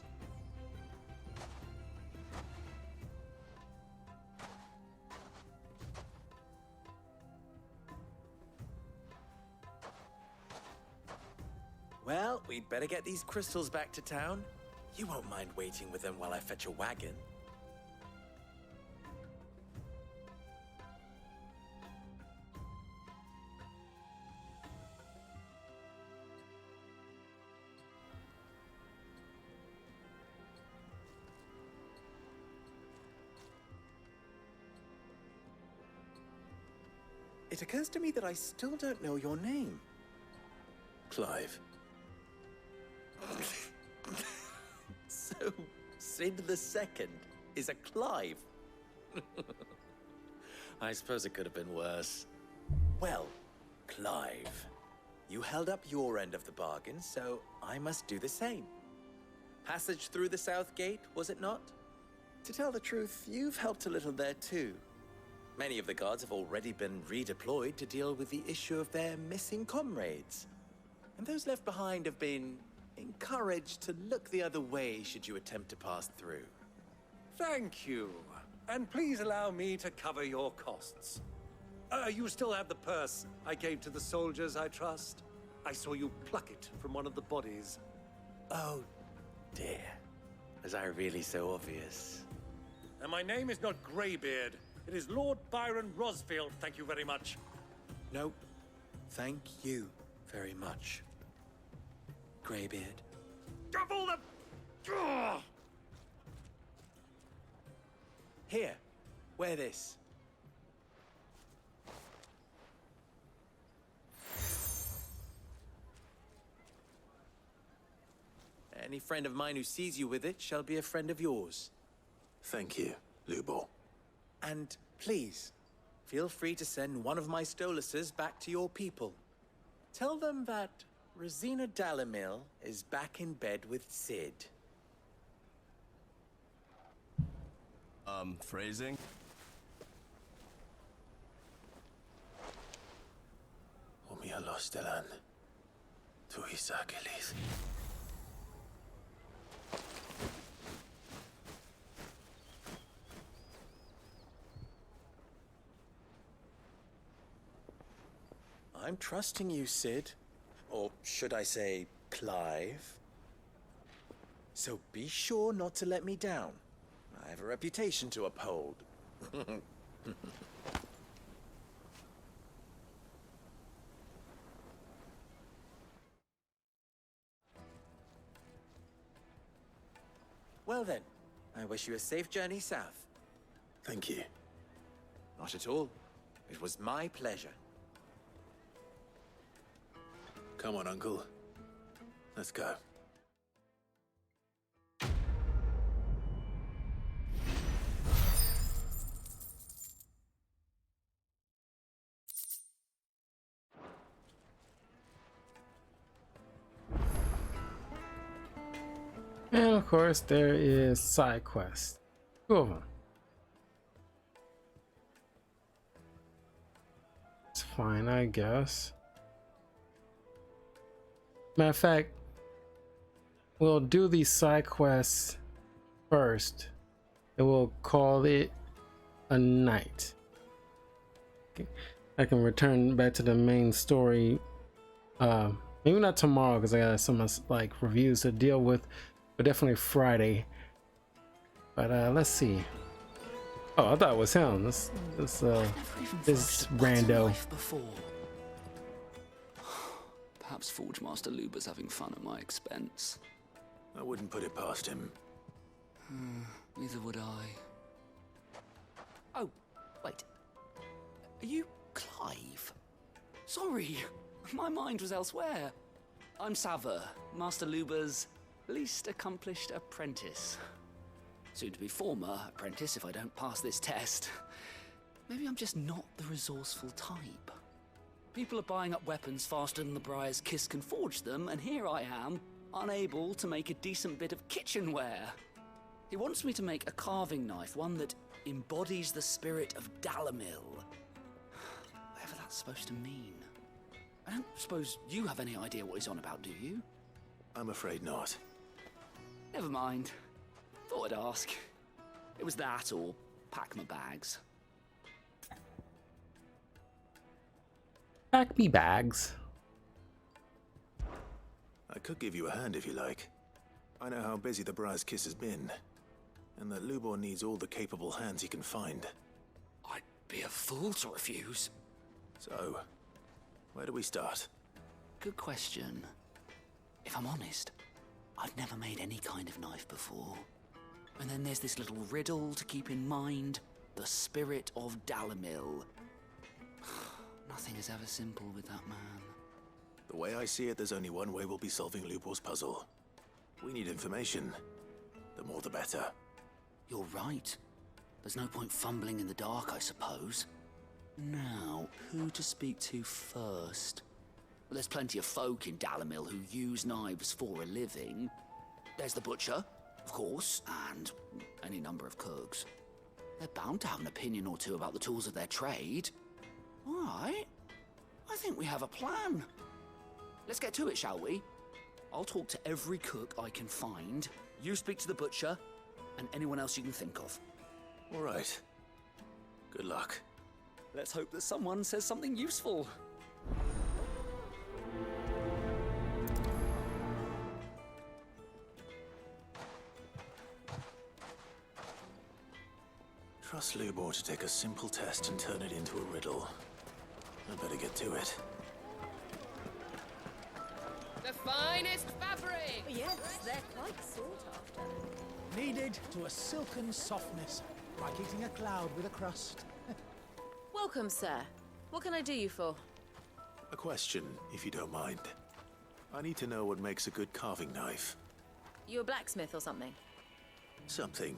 Well, we'd better get these crystals back to town. You won't mind waiting with them while I fetch a wagon. It occurs to me that I still don't know your name. Clive. So, Sid the Second is a Clive. I suppose it could have been worse. Well, Clive, you held up your end of the bargain, so I must do the same. Passage through the South Gate, was it not? To tell the truth, you've helped a little there too. Many of the guards have already been redeployed to deal with the issue of their missing comrades. And those left behind have been encouraged to look the other way should you attempt to pass through. Thank you. And please allow me to cover your costs. You still have the purse I gave to the soldiers, I trust? I saw you pluck it from one of the bodies. Oh, dear. Was I really so obvious? And my name is not Greybeard. It is Lord Byron Rosfield, thank you very much. Nope. Thank you very much, Greybeard. Double the... Ugh! Here, wear this. Any friend of mine who sees you with it shall be a friend of yours. Thank you, Lubor. And please, feel free to send one of my Stoluses back to your people. Tell them that Rosina Dalamil is back in bed with Sid. Phrasing? Omia Lostelan. Tuisa Achilles. I'm trusting you, Sid. Or should I say, Clive? So be sure not to let me down. I have a reputation to uphold. Well then, I wish you a safe journey south. Thank you. Not at all. It was my pleasure. Come on, Uncle. Let's go. And of course, there is side quests. Two of them. It's fine, I guess. Matter of fact, we'll do these side quests first, and we'll call it a night. Okay. I can return back to the main story. Maybe not tomorrow because I got some like reviews to deal with, but definitely Friday. But let's see. Oh, I thought it was him. This rando. Before. Perhaps Forge Master Luber's having fun at my expense. I wouldn't put it past him. Neither would I. Oh, wait. Are you Clive? Sorry, my mind was elsewhere. I'm Saver, Master Luber's least accomplished apprentice. Soon to be former apprentice if I don't pass this test. Maybe I'm just not the resourceful type. People are buying up weapons faster than the Briar's Kiss can forge them, and here I am, unable to make a decent bit of kitchenware. He wants me to make a carving knife, one that embodies the spirit of Dalamil. Whatever that's supposed to mean. I don't suppose you have any idea what he's on about, do you? I'm afraid not. Never mind. Thought I'd ask. It was that or pack my bags. Pack me bags. I could give you a hand if you like. I know how busy the Briar's Kiss has been, and that Lubor needs all the capable hands he can find. I'd be a fool to refuse. So, where do we start? Good question. If I'm honest, I've never made any kind of knife before. And then there's this little riddle to keep in mind. The spirit of Dalamil. Nothing is ever simple with that man. The way I see it, there's only one way we'll be solving Lubor's puzzle. We need information. The more the better. You're right. There's no point fumbling in the dark, I suppose. Now, who to speak to first? Well, there's plenty of folk in Dalamil who use knives for a living. There's the butcher, of course, and any number of cooks. They're bound to have an opinion or two about the tools of their trade. All right. I think we have a plan. Let's get to it, shall we? I'll talk to every cook I can find. You speak to the butcher, and anyone else you can think of. All right. Good luck. Let's hope that someone says something useful. Trust Lubor to take a simple test and turn it into a riddle. I better get to it. The finest fabric! Yes, they're quite sought after. Kneaded to a silken softness, like eating a cloud with a crust. Welcome, sir. What can I do you for? A question, if you don't mind. I need to know what makes a good carving knife. You a blacksmith or something? Something,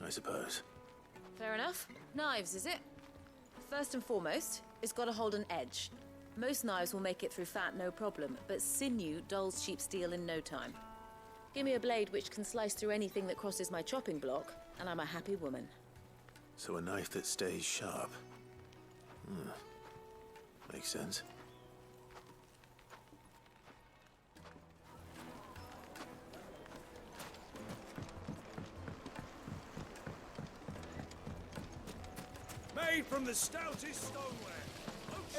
I suppose. Fair enough. Knives, is it? First and foremost, it's got to hold an edge. Most knives will make it through fat, no problem, but sinew dulls cheap steel in no time. Give me a blade which can slice through anything that crosses my chopping block, and I'm a happy woman. So a knife that stays sharp. Makes sense. Made from the stoutest stoneware.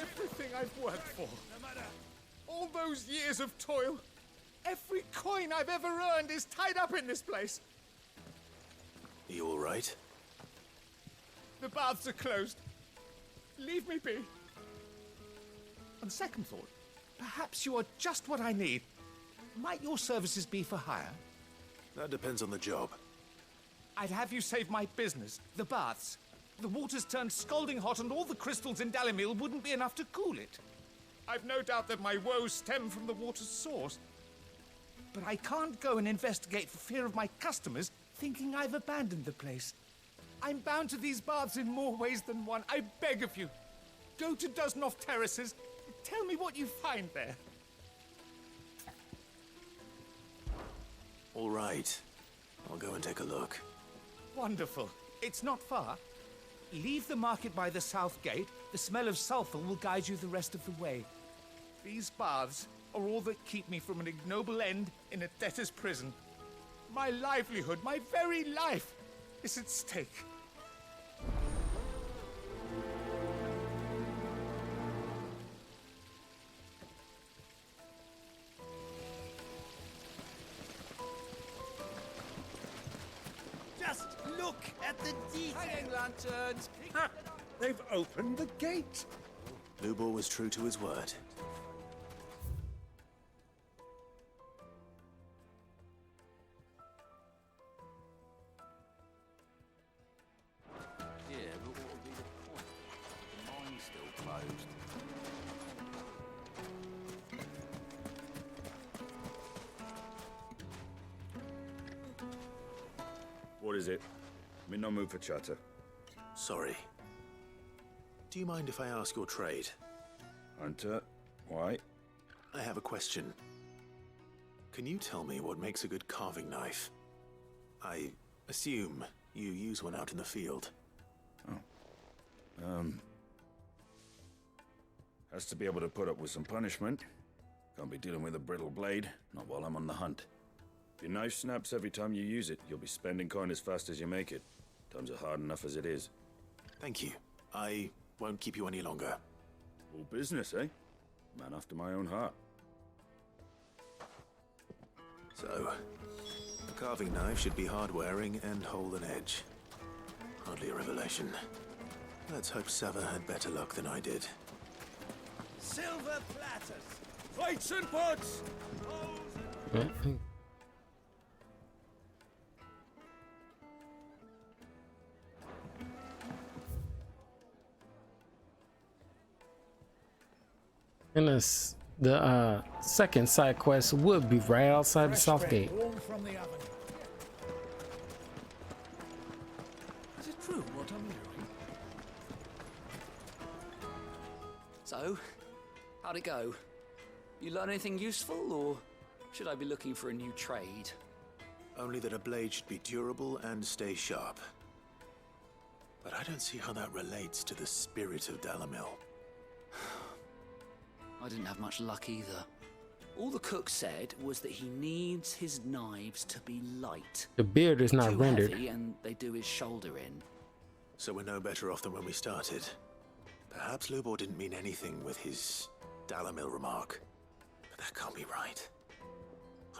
Everything I've worked for. All those years of toil. Every coin I've ever earned is tied up in this place. Are you all right? The baths are closed. Leave me be. On second thought, perhaps you are just what I need. Might your services be for hire? That depends on the job. I'd have you save my business, the baths. The water's turned scalding hot and all the crystals in Dalamil wouldn't be enough to cool it. I've no doubt that my woes stem from the water's source. But I can't go and investigate for fear of my customers thinking I've abandoned the place. I'm bound to these baths in more ways than one. I beg of you. Go to Dusnoff Terraces. Tell me what you find there. All right. I'll go and take a look. Wonderful. It's not far. Leave the market by the south gate. The smell of sulfur will guide you the rest of the way. These baths are all that keep me from an ignoble end in a debtor's prison. My livelihood, my very life, is at stake. Just look at the detail. Hanging lanterns! Ha! They've opened the gate! Lubor was true to his word. Yeah, but what would be the point? The mine's still closed. What is it? I'm in no mood for chatter. Sorry. Do you mind if I ask your trade? Hunter, why? I have a question. Can you tell me what makes a good carving knife? I assume you use one out in the field. Has to be able to put up with some punishment. Can't be dealing with a brittle blade, not while I'm on the hunt. If your knife snaps every time you use it, you'll be spending coin as fast as you make it. Times are hard enough as it is. Thank you. I won't keep you any longer. All business, eh? Man after my own heart. So, a carving knife should be hard-wearing and hold an edge. Hardly a revelation. Let's hope Sava had better luck than I did. Silver platters! Plates and pots! And this, the second side quest would be right outside the south gate. Warm from the oven. Is it true what I'm hearing? So, how'd it go? You learn anything useful, or should I be looking for a new trade? Only that a blade should be durable and stay sharp. But I don't see how that relates to the spirit of Dalamil. I didn't have much luck either. All the cook said was that he needs his knives to be light. The beard is not Too rendered. heavy, and they do his shoulder in. So we're no better off than when we started. Perhaps Lubor didn't mean anything with his Dalamil remark. But that can't be right.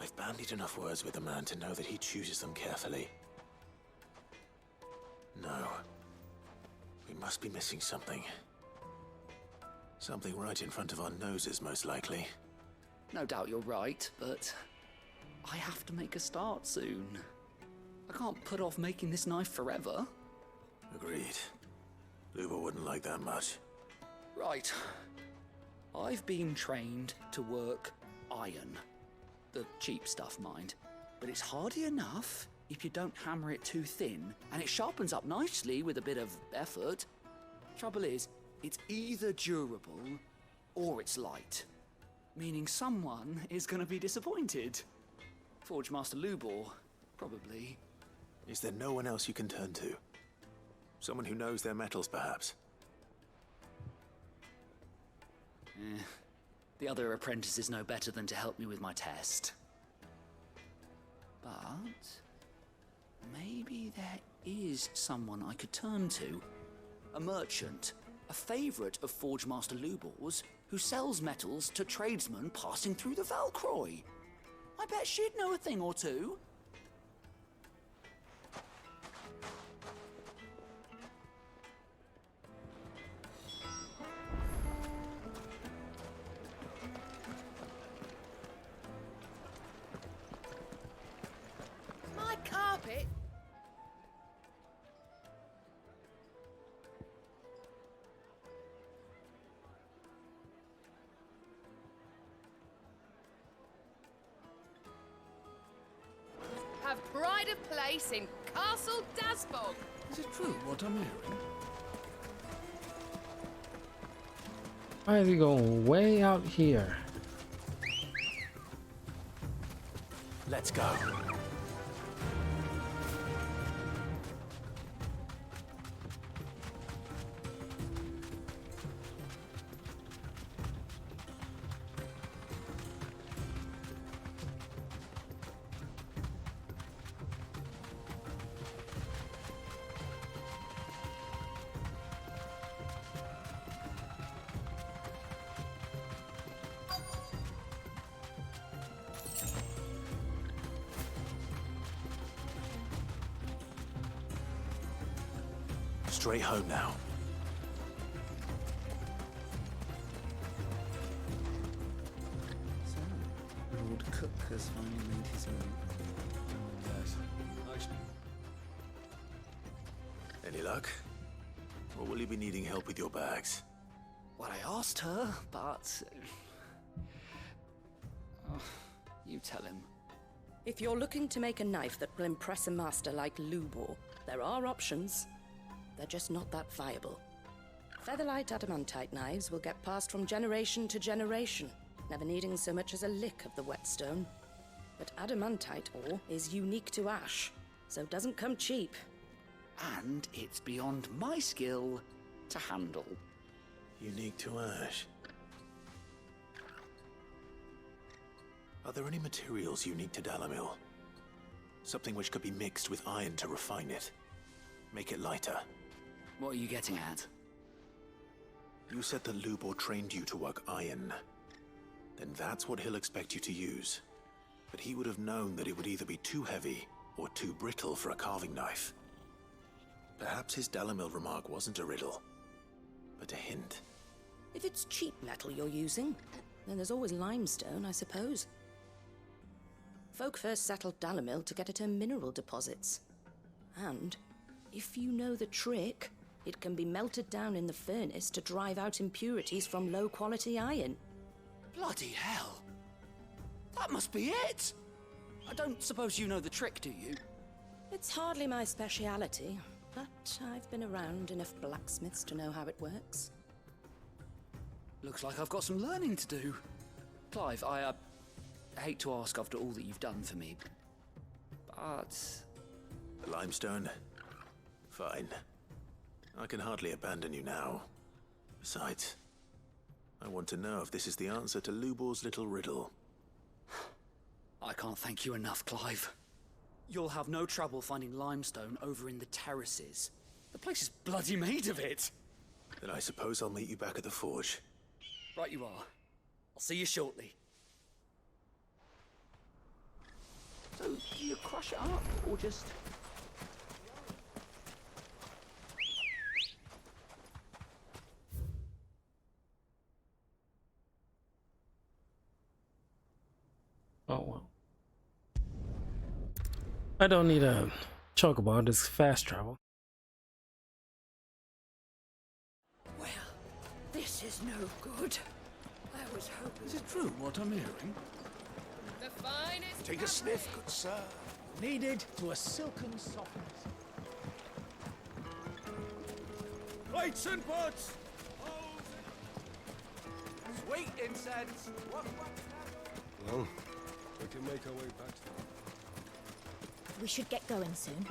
I've bandied enough words with the man to know that he chooses them carefully. No. We must be missing something. Something right in front of our noses, most likely. No doubt you're right, but I have to make a start soon. I can't put off making this knife forever. Agreed. Lubor wouldn't like that much. Right. I've been trained to work iron. The cheap stuff, mind. But it's hardy enough if you don't hammer it too thin, and it sharpens up nicely with a bit of effort. Trouble is, it's either durable or it's light, meaning someone is going to be disappointed. Forge Master Lubor, probably. Is there no one else you can turn to? Someone who knows their metals, perhaps? The other apprentices know better than to help me with my test. But maybe there is someone I could turn to. A merchant. A favourite of Forge Master Lubor's, who sells metals to tradesmen passing through the Valcroy. I bet she'd know a thing or two. My carpet. Have pride of place in Castle Dasbog. Is it true what I'm hearing? Why is he going way out here? Let's go. straight home now. So, Lord Cook has finally made his move. Yes. Nice. Any luck? Or will you be needing help with your bags? Well, I asked her, but... Oh, you tell him. If you're looking to make a knife that will impress a master like Lubor, there are options. They're just not that viable. Featherlight adamantite knives will get passed from generation to generation, never needing so much as a lick of the whetstone. But adamantite ore is unique to ash, so it doesn't come cheap. And it's beyond my skill to handle. Unique to ash. Are there any materials unique to Dalamil? Something which could be mixed with iron to refine it. Make it lighter. What are you getting at? You said that Lubor trained you to work iron. Then that's what he'll expect you to use. But he would have known that it would either be too heavy or too brittle for a carving knife. Perhaps his Dalamil remark wasn't a riddle, but a hint. If it's cheap metal you're using, then there's always limestone, I suppose. Folk first settled Dalamil to get at her mineral deposits. And, if you know the trick, it can be melted down in the furnace to drive out impurities from low-quality iron. Bloody hell! That must be it! I don't suppose you know the trick, do you? It's hardly my speciality, but I've been around enough blacksmiths to know how it works. Looks like I've got some learning to do. Clive, I hate to ask after all that you've done for me, but... The limestone? Fine. I can hardly abandon you now. Besides, I want to know if this is the answer to Lubor's little riddle. I can't thank you enough, Clive. You'll have no trouble finding limestone over in the terraces. The place is bloody made of it. Then I suppose I'll meet you back at the forge. Right you are. I'll see you shortly. So, do you crush it up, or just... Oh well. I don't need a chocobo, just fast travel. Well, this is no good. I was hoping... Is it true what I'm hearing? The finest... Take a sniff, good sir. Kneaded to a silken softness. Plates and pots! Sweet incense! Well, we can make our way back to We should get going soon.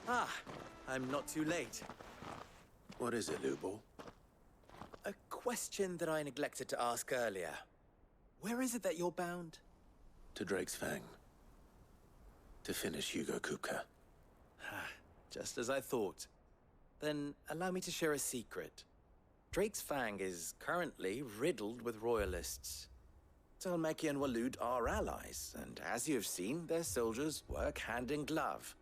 Ah, I'm not too late. What is it, Lubor? A question that I neglected to ask earlier. Where is it that you're bound? To Drake's Fang. To finish Hugo Kupka. Just as I thought. Then allow me to share a secret. Drake's Fang is currently riddled with royalists. Tolmeki and Walud are allies, and as you've seen, their soldiers work hand in glove.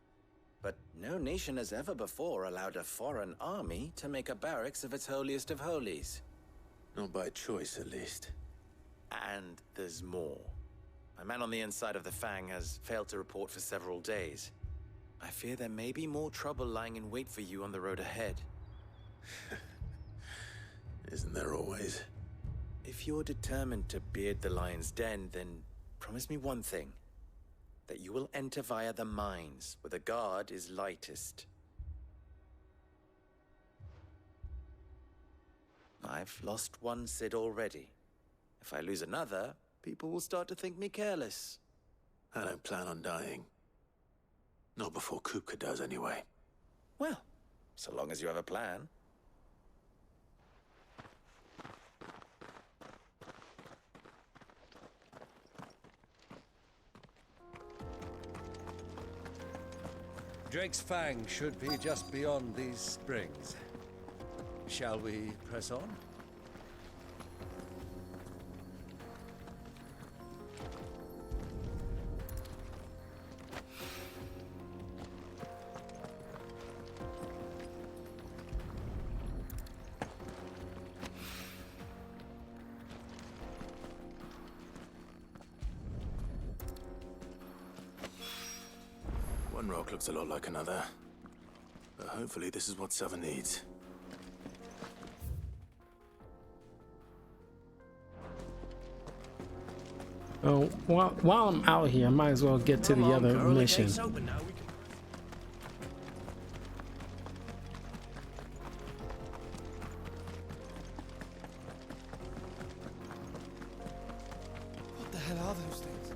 But no nation has ever before allowed a foreign army to make a barracks of its holiest of holies. Not by choice, at least. And there's more. A man on the inside of the Fang has failed to report for several days. I fear there may be more trouble lying in wait for you on the road ahead. Isn't there always? If you're determined to beard the lion's den, then promise me one thing. That you will enter via the mines, where the guard is lightest. I've lost one Cid already. If I lose another, people will start to think me careless. I don't plan on dying. Not before Kupka does, anyway. Well, so long as you have a plan. Drake's Fang should be just beyond these springs. Shall we press on? One rock looks a lot like another. But hopefully this is what Sava needs. Oh, while I'm out here, I might as well get to the other mission. What the hell are those things?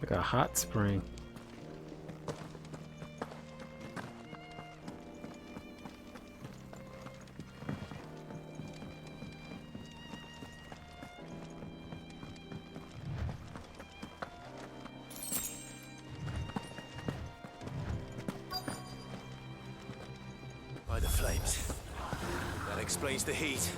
Like a hot spring. By the flames. That explains the heat.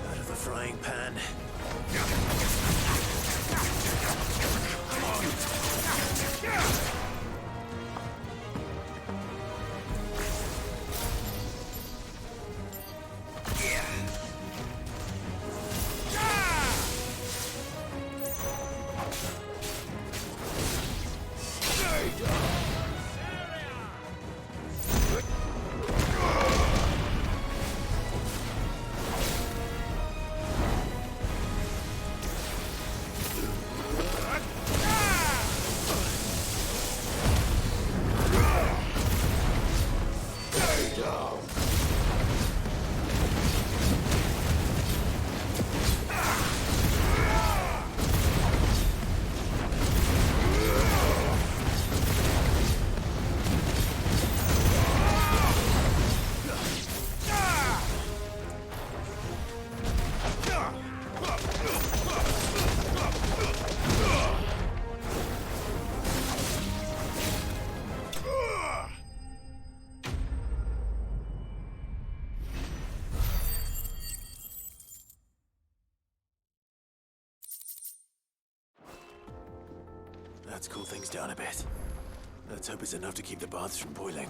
Out of the frying pan. Let's cool things down a bit. Let's hope it's enough to keep the baths from boiling.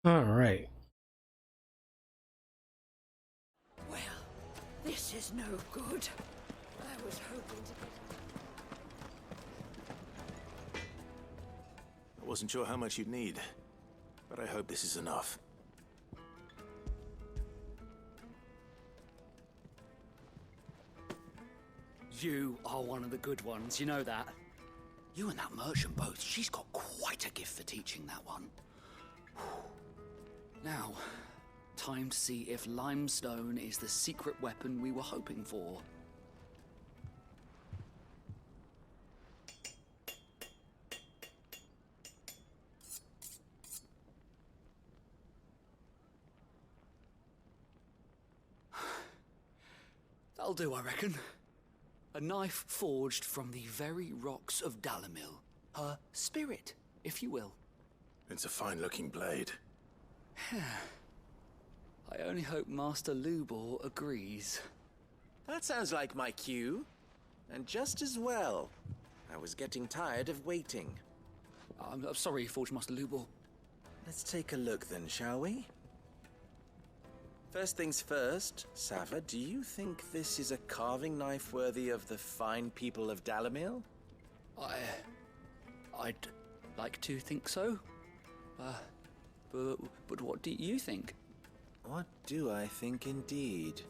All right. Well, this is no good. I was hoping to get... I wasn't sure how much you'd need, but I hope this is enough. You are one of the good ones, you know that? You and that merchant both, she's got quite a gift for teaching that one. Now, time to see if limestone is the secret weapon we were hoping for. That'll do, I reckon. A knife forged from the very rocks of Dalamil. Her spirit, if you will. It's a fine-looking blade. I only hope Master Lubor agrees. That sounds like my cue. And just as well. I was getting tired of waiting. I'm sorry, Forge Master Lubor. Let's take a look then, shall we? First things first, Sava, do you think this is a carving knife worthy of the fine people of Dalamil? I'd like to think so. But what do you think? What do I think indeed?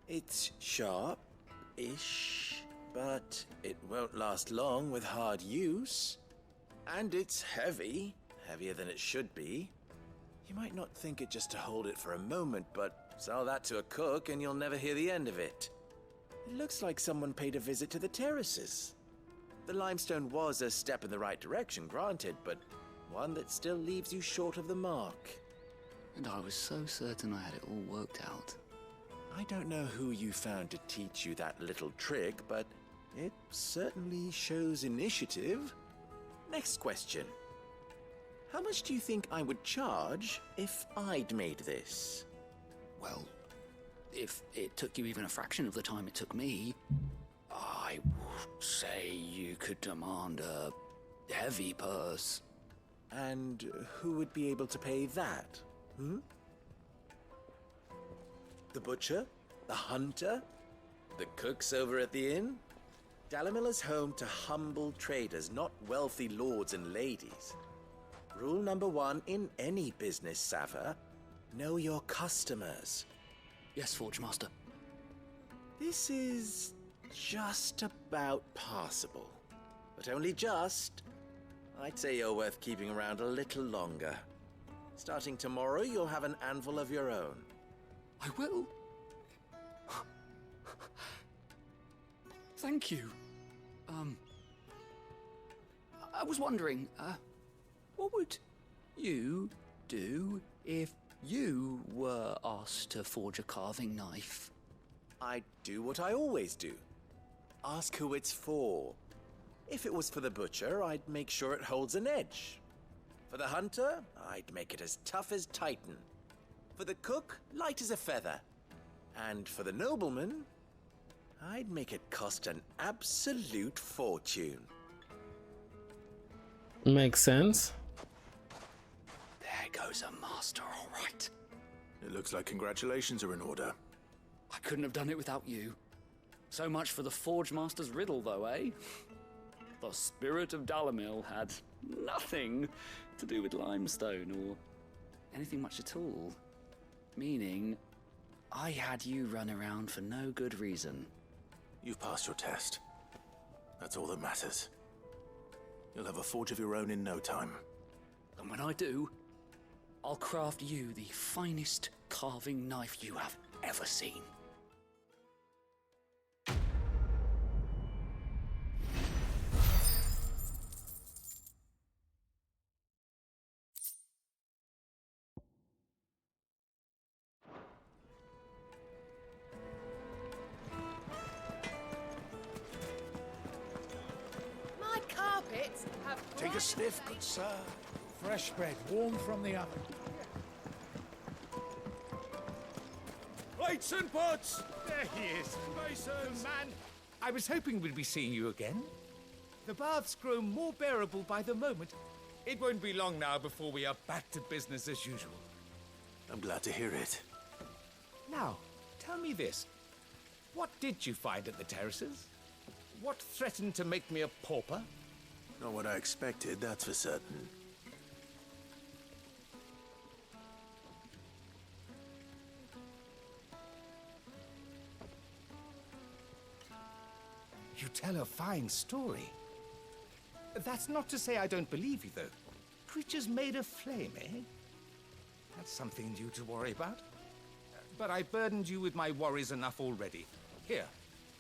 It's sharp-ish, but it won't last long with hard use. And it's heavy, heavier than it should be. You might not think it just to hold it for a moment, but sell that to a cook and you'll never hear the end of it. It looks like someone paid a visit to the terraces. The limestone was a step in the right direction, granted, but one that still leaves you short of the mark. And I was so certain I had it all worked out. I don't know who you found to teach you that little trick, but it certainly shows initiative. Next question. How much do you think I would charge if I'd made this? Well, if it took you even a fraction of the time it took me, I would say you could demand a heavy purse. And who would be able to pay that? The butcher? The hunter? The cooks over at the inn? Dalamil is home to humble traders, not wealthy lords and ladies. Rule number 1 in any business, Sava, know your customers. Yes, Forge Master. This is just about passable, but only just. I'd say you're worth keeping around a little longer. Starting tomorrow, you'll have an anvil of your own. I will. Thank you. I was wondering, what would you do if you were asked to forge a carving knife? I'd do what I always do. Ask who it's for. If it was for the butcher, I'd make sure it holds an edge. For the hunter, I'd make it as tough as Titan. For the cook, light as a feather. And for the nobleman, I'd make it cost an absolute fortune. Makes sense. There goes a master, all right. It looks like congratulations are in order. I couldn't have done it without you. So much for the Forge Master's riddle, though, eh? The spirit of Dalamil had nothing to do with limestone or anything much at all. Meaning, I had you run around for no good reason. You've passed your test. That's all that matters. You'll have a forge of your own in no time. And when I do, I'll craft you the finest carving knife you have ever seen. My carpets have Take a sniff, good sir. Fresh bread, warm from the oven. Plates and pots! There he is. Masons! Man, I was hoping we'd be seeing you again. The baths grow more bearable by the moment. It won't be long now before we are back to business as usual. I'm glad to hear it. Now, tell me this. What did you find at the terraces? What threatened to make me a pauper? Not what I expected, that's for certain. You tell a fine story. That's not to say I don't believe you, though. Creatures made of flame, eh? That's something new to worry about. But I burdened you with my worries enough already. Here,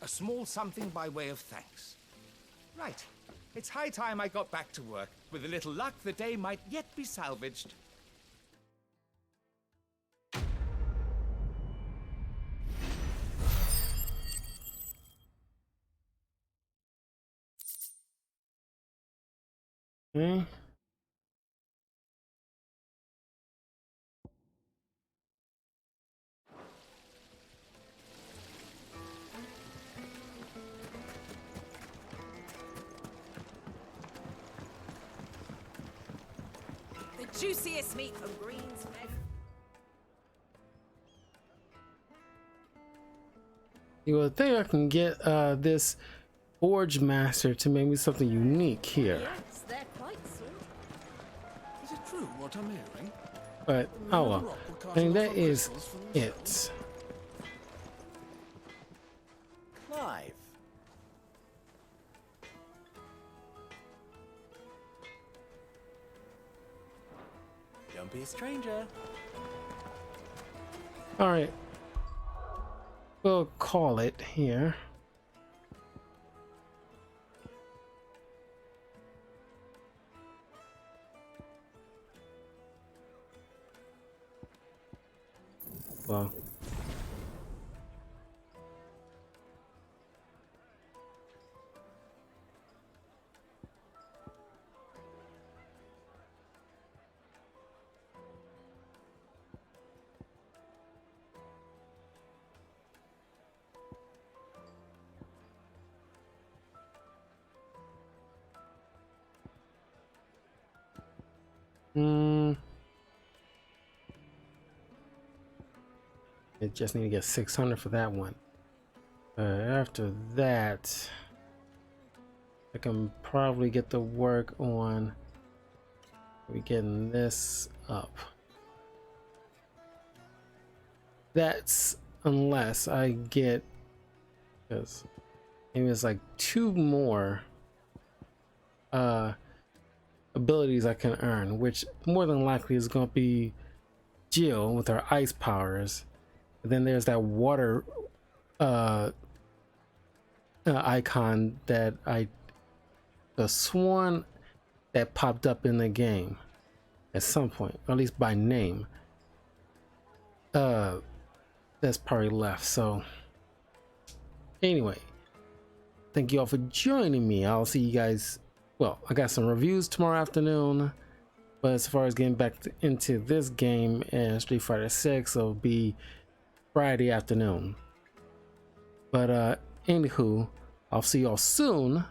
a small something by way of thanks. Right. It's high time I got back to work. With a little luck, the day might yet be salvaged. Okay. The juiciest meat from Green's Meadow. You would think I can get this Forge Master to make me something unique here. Yes, they're quite sorted. Is it true what I'm hearing? But oh well. I think that is it. Clive. Don't be a stranger. Alright. We'll call it here. Well. It just need to get 600 for that one. After that, I can probably get to work on getting this up. That's unless I get, because maybe it's like 2 more abilities I can earn, which more than likely is going to be Jill with her ice powers. And then there's that water icon that I sworn that popped up in the game at some point, or at least by name. That's probably left. So anyway, thank you all for joining me. I'll see you guys. Well, I got some reviews tomorrow afternoon, but as far as getting back into this game and Street Fighter 6, it'll be Friday afternoon. But anywho, I'll see y'all soon.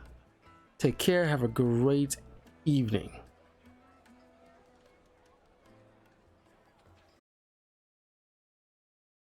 Take care. Have a great evening.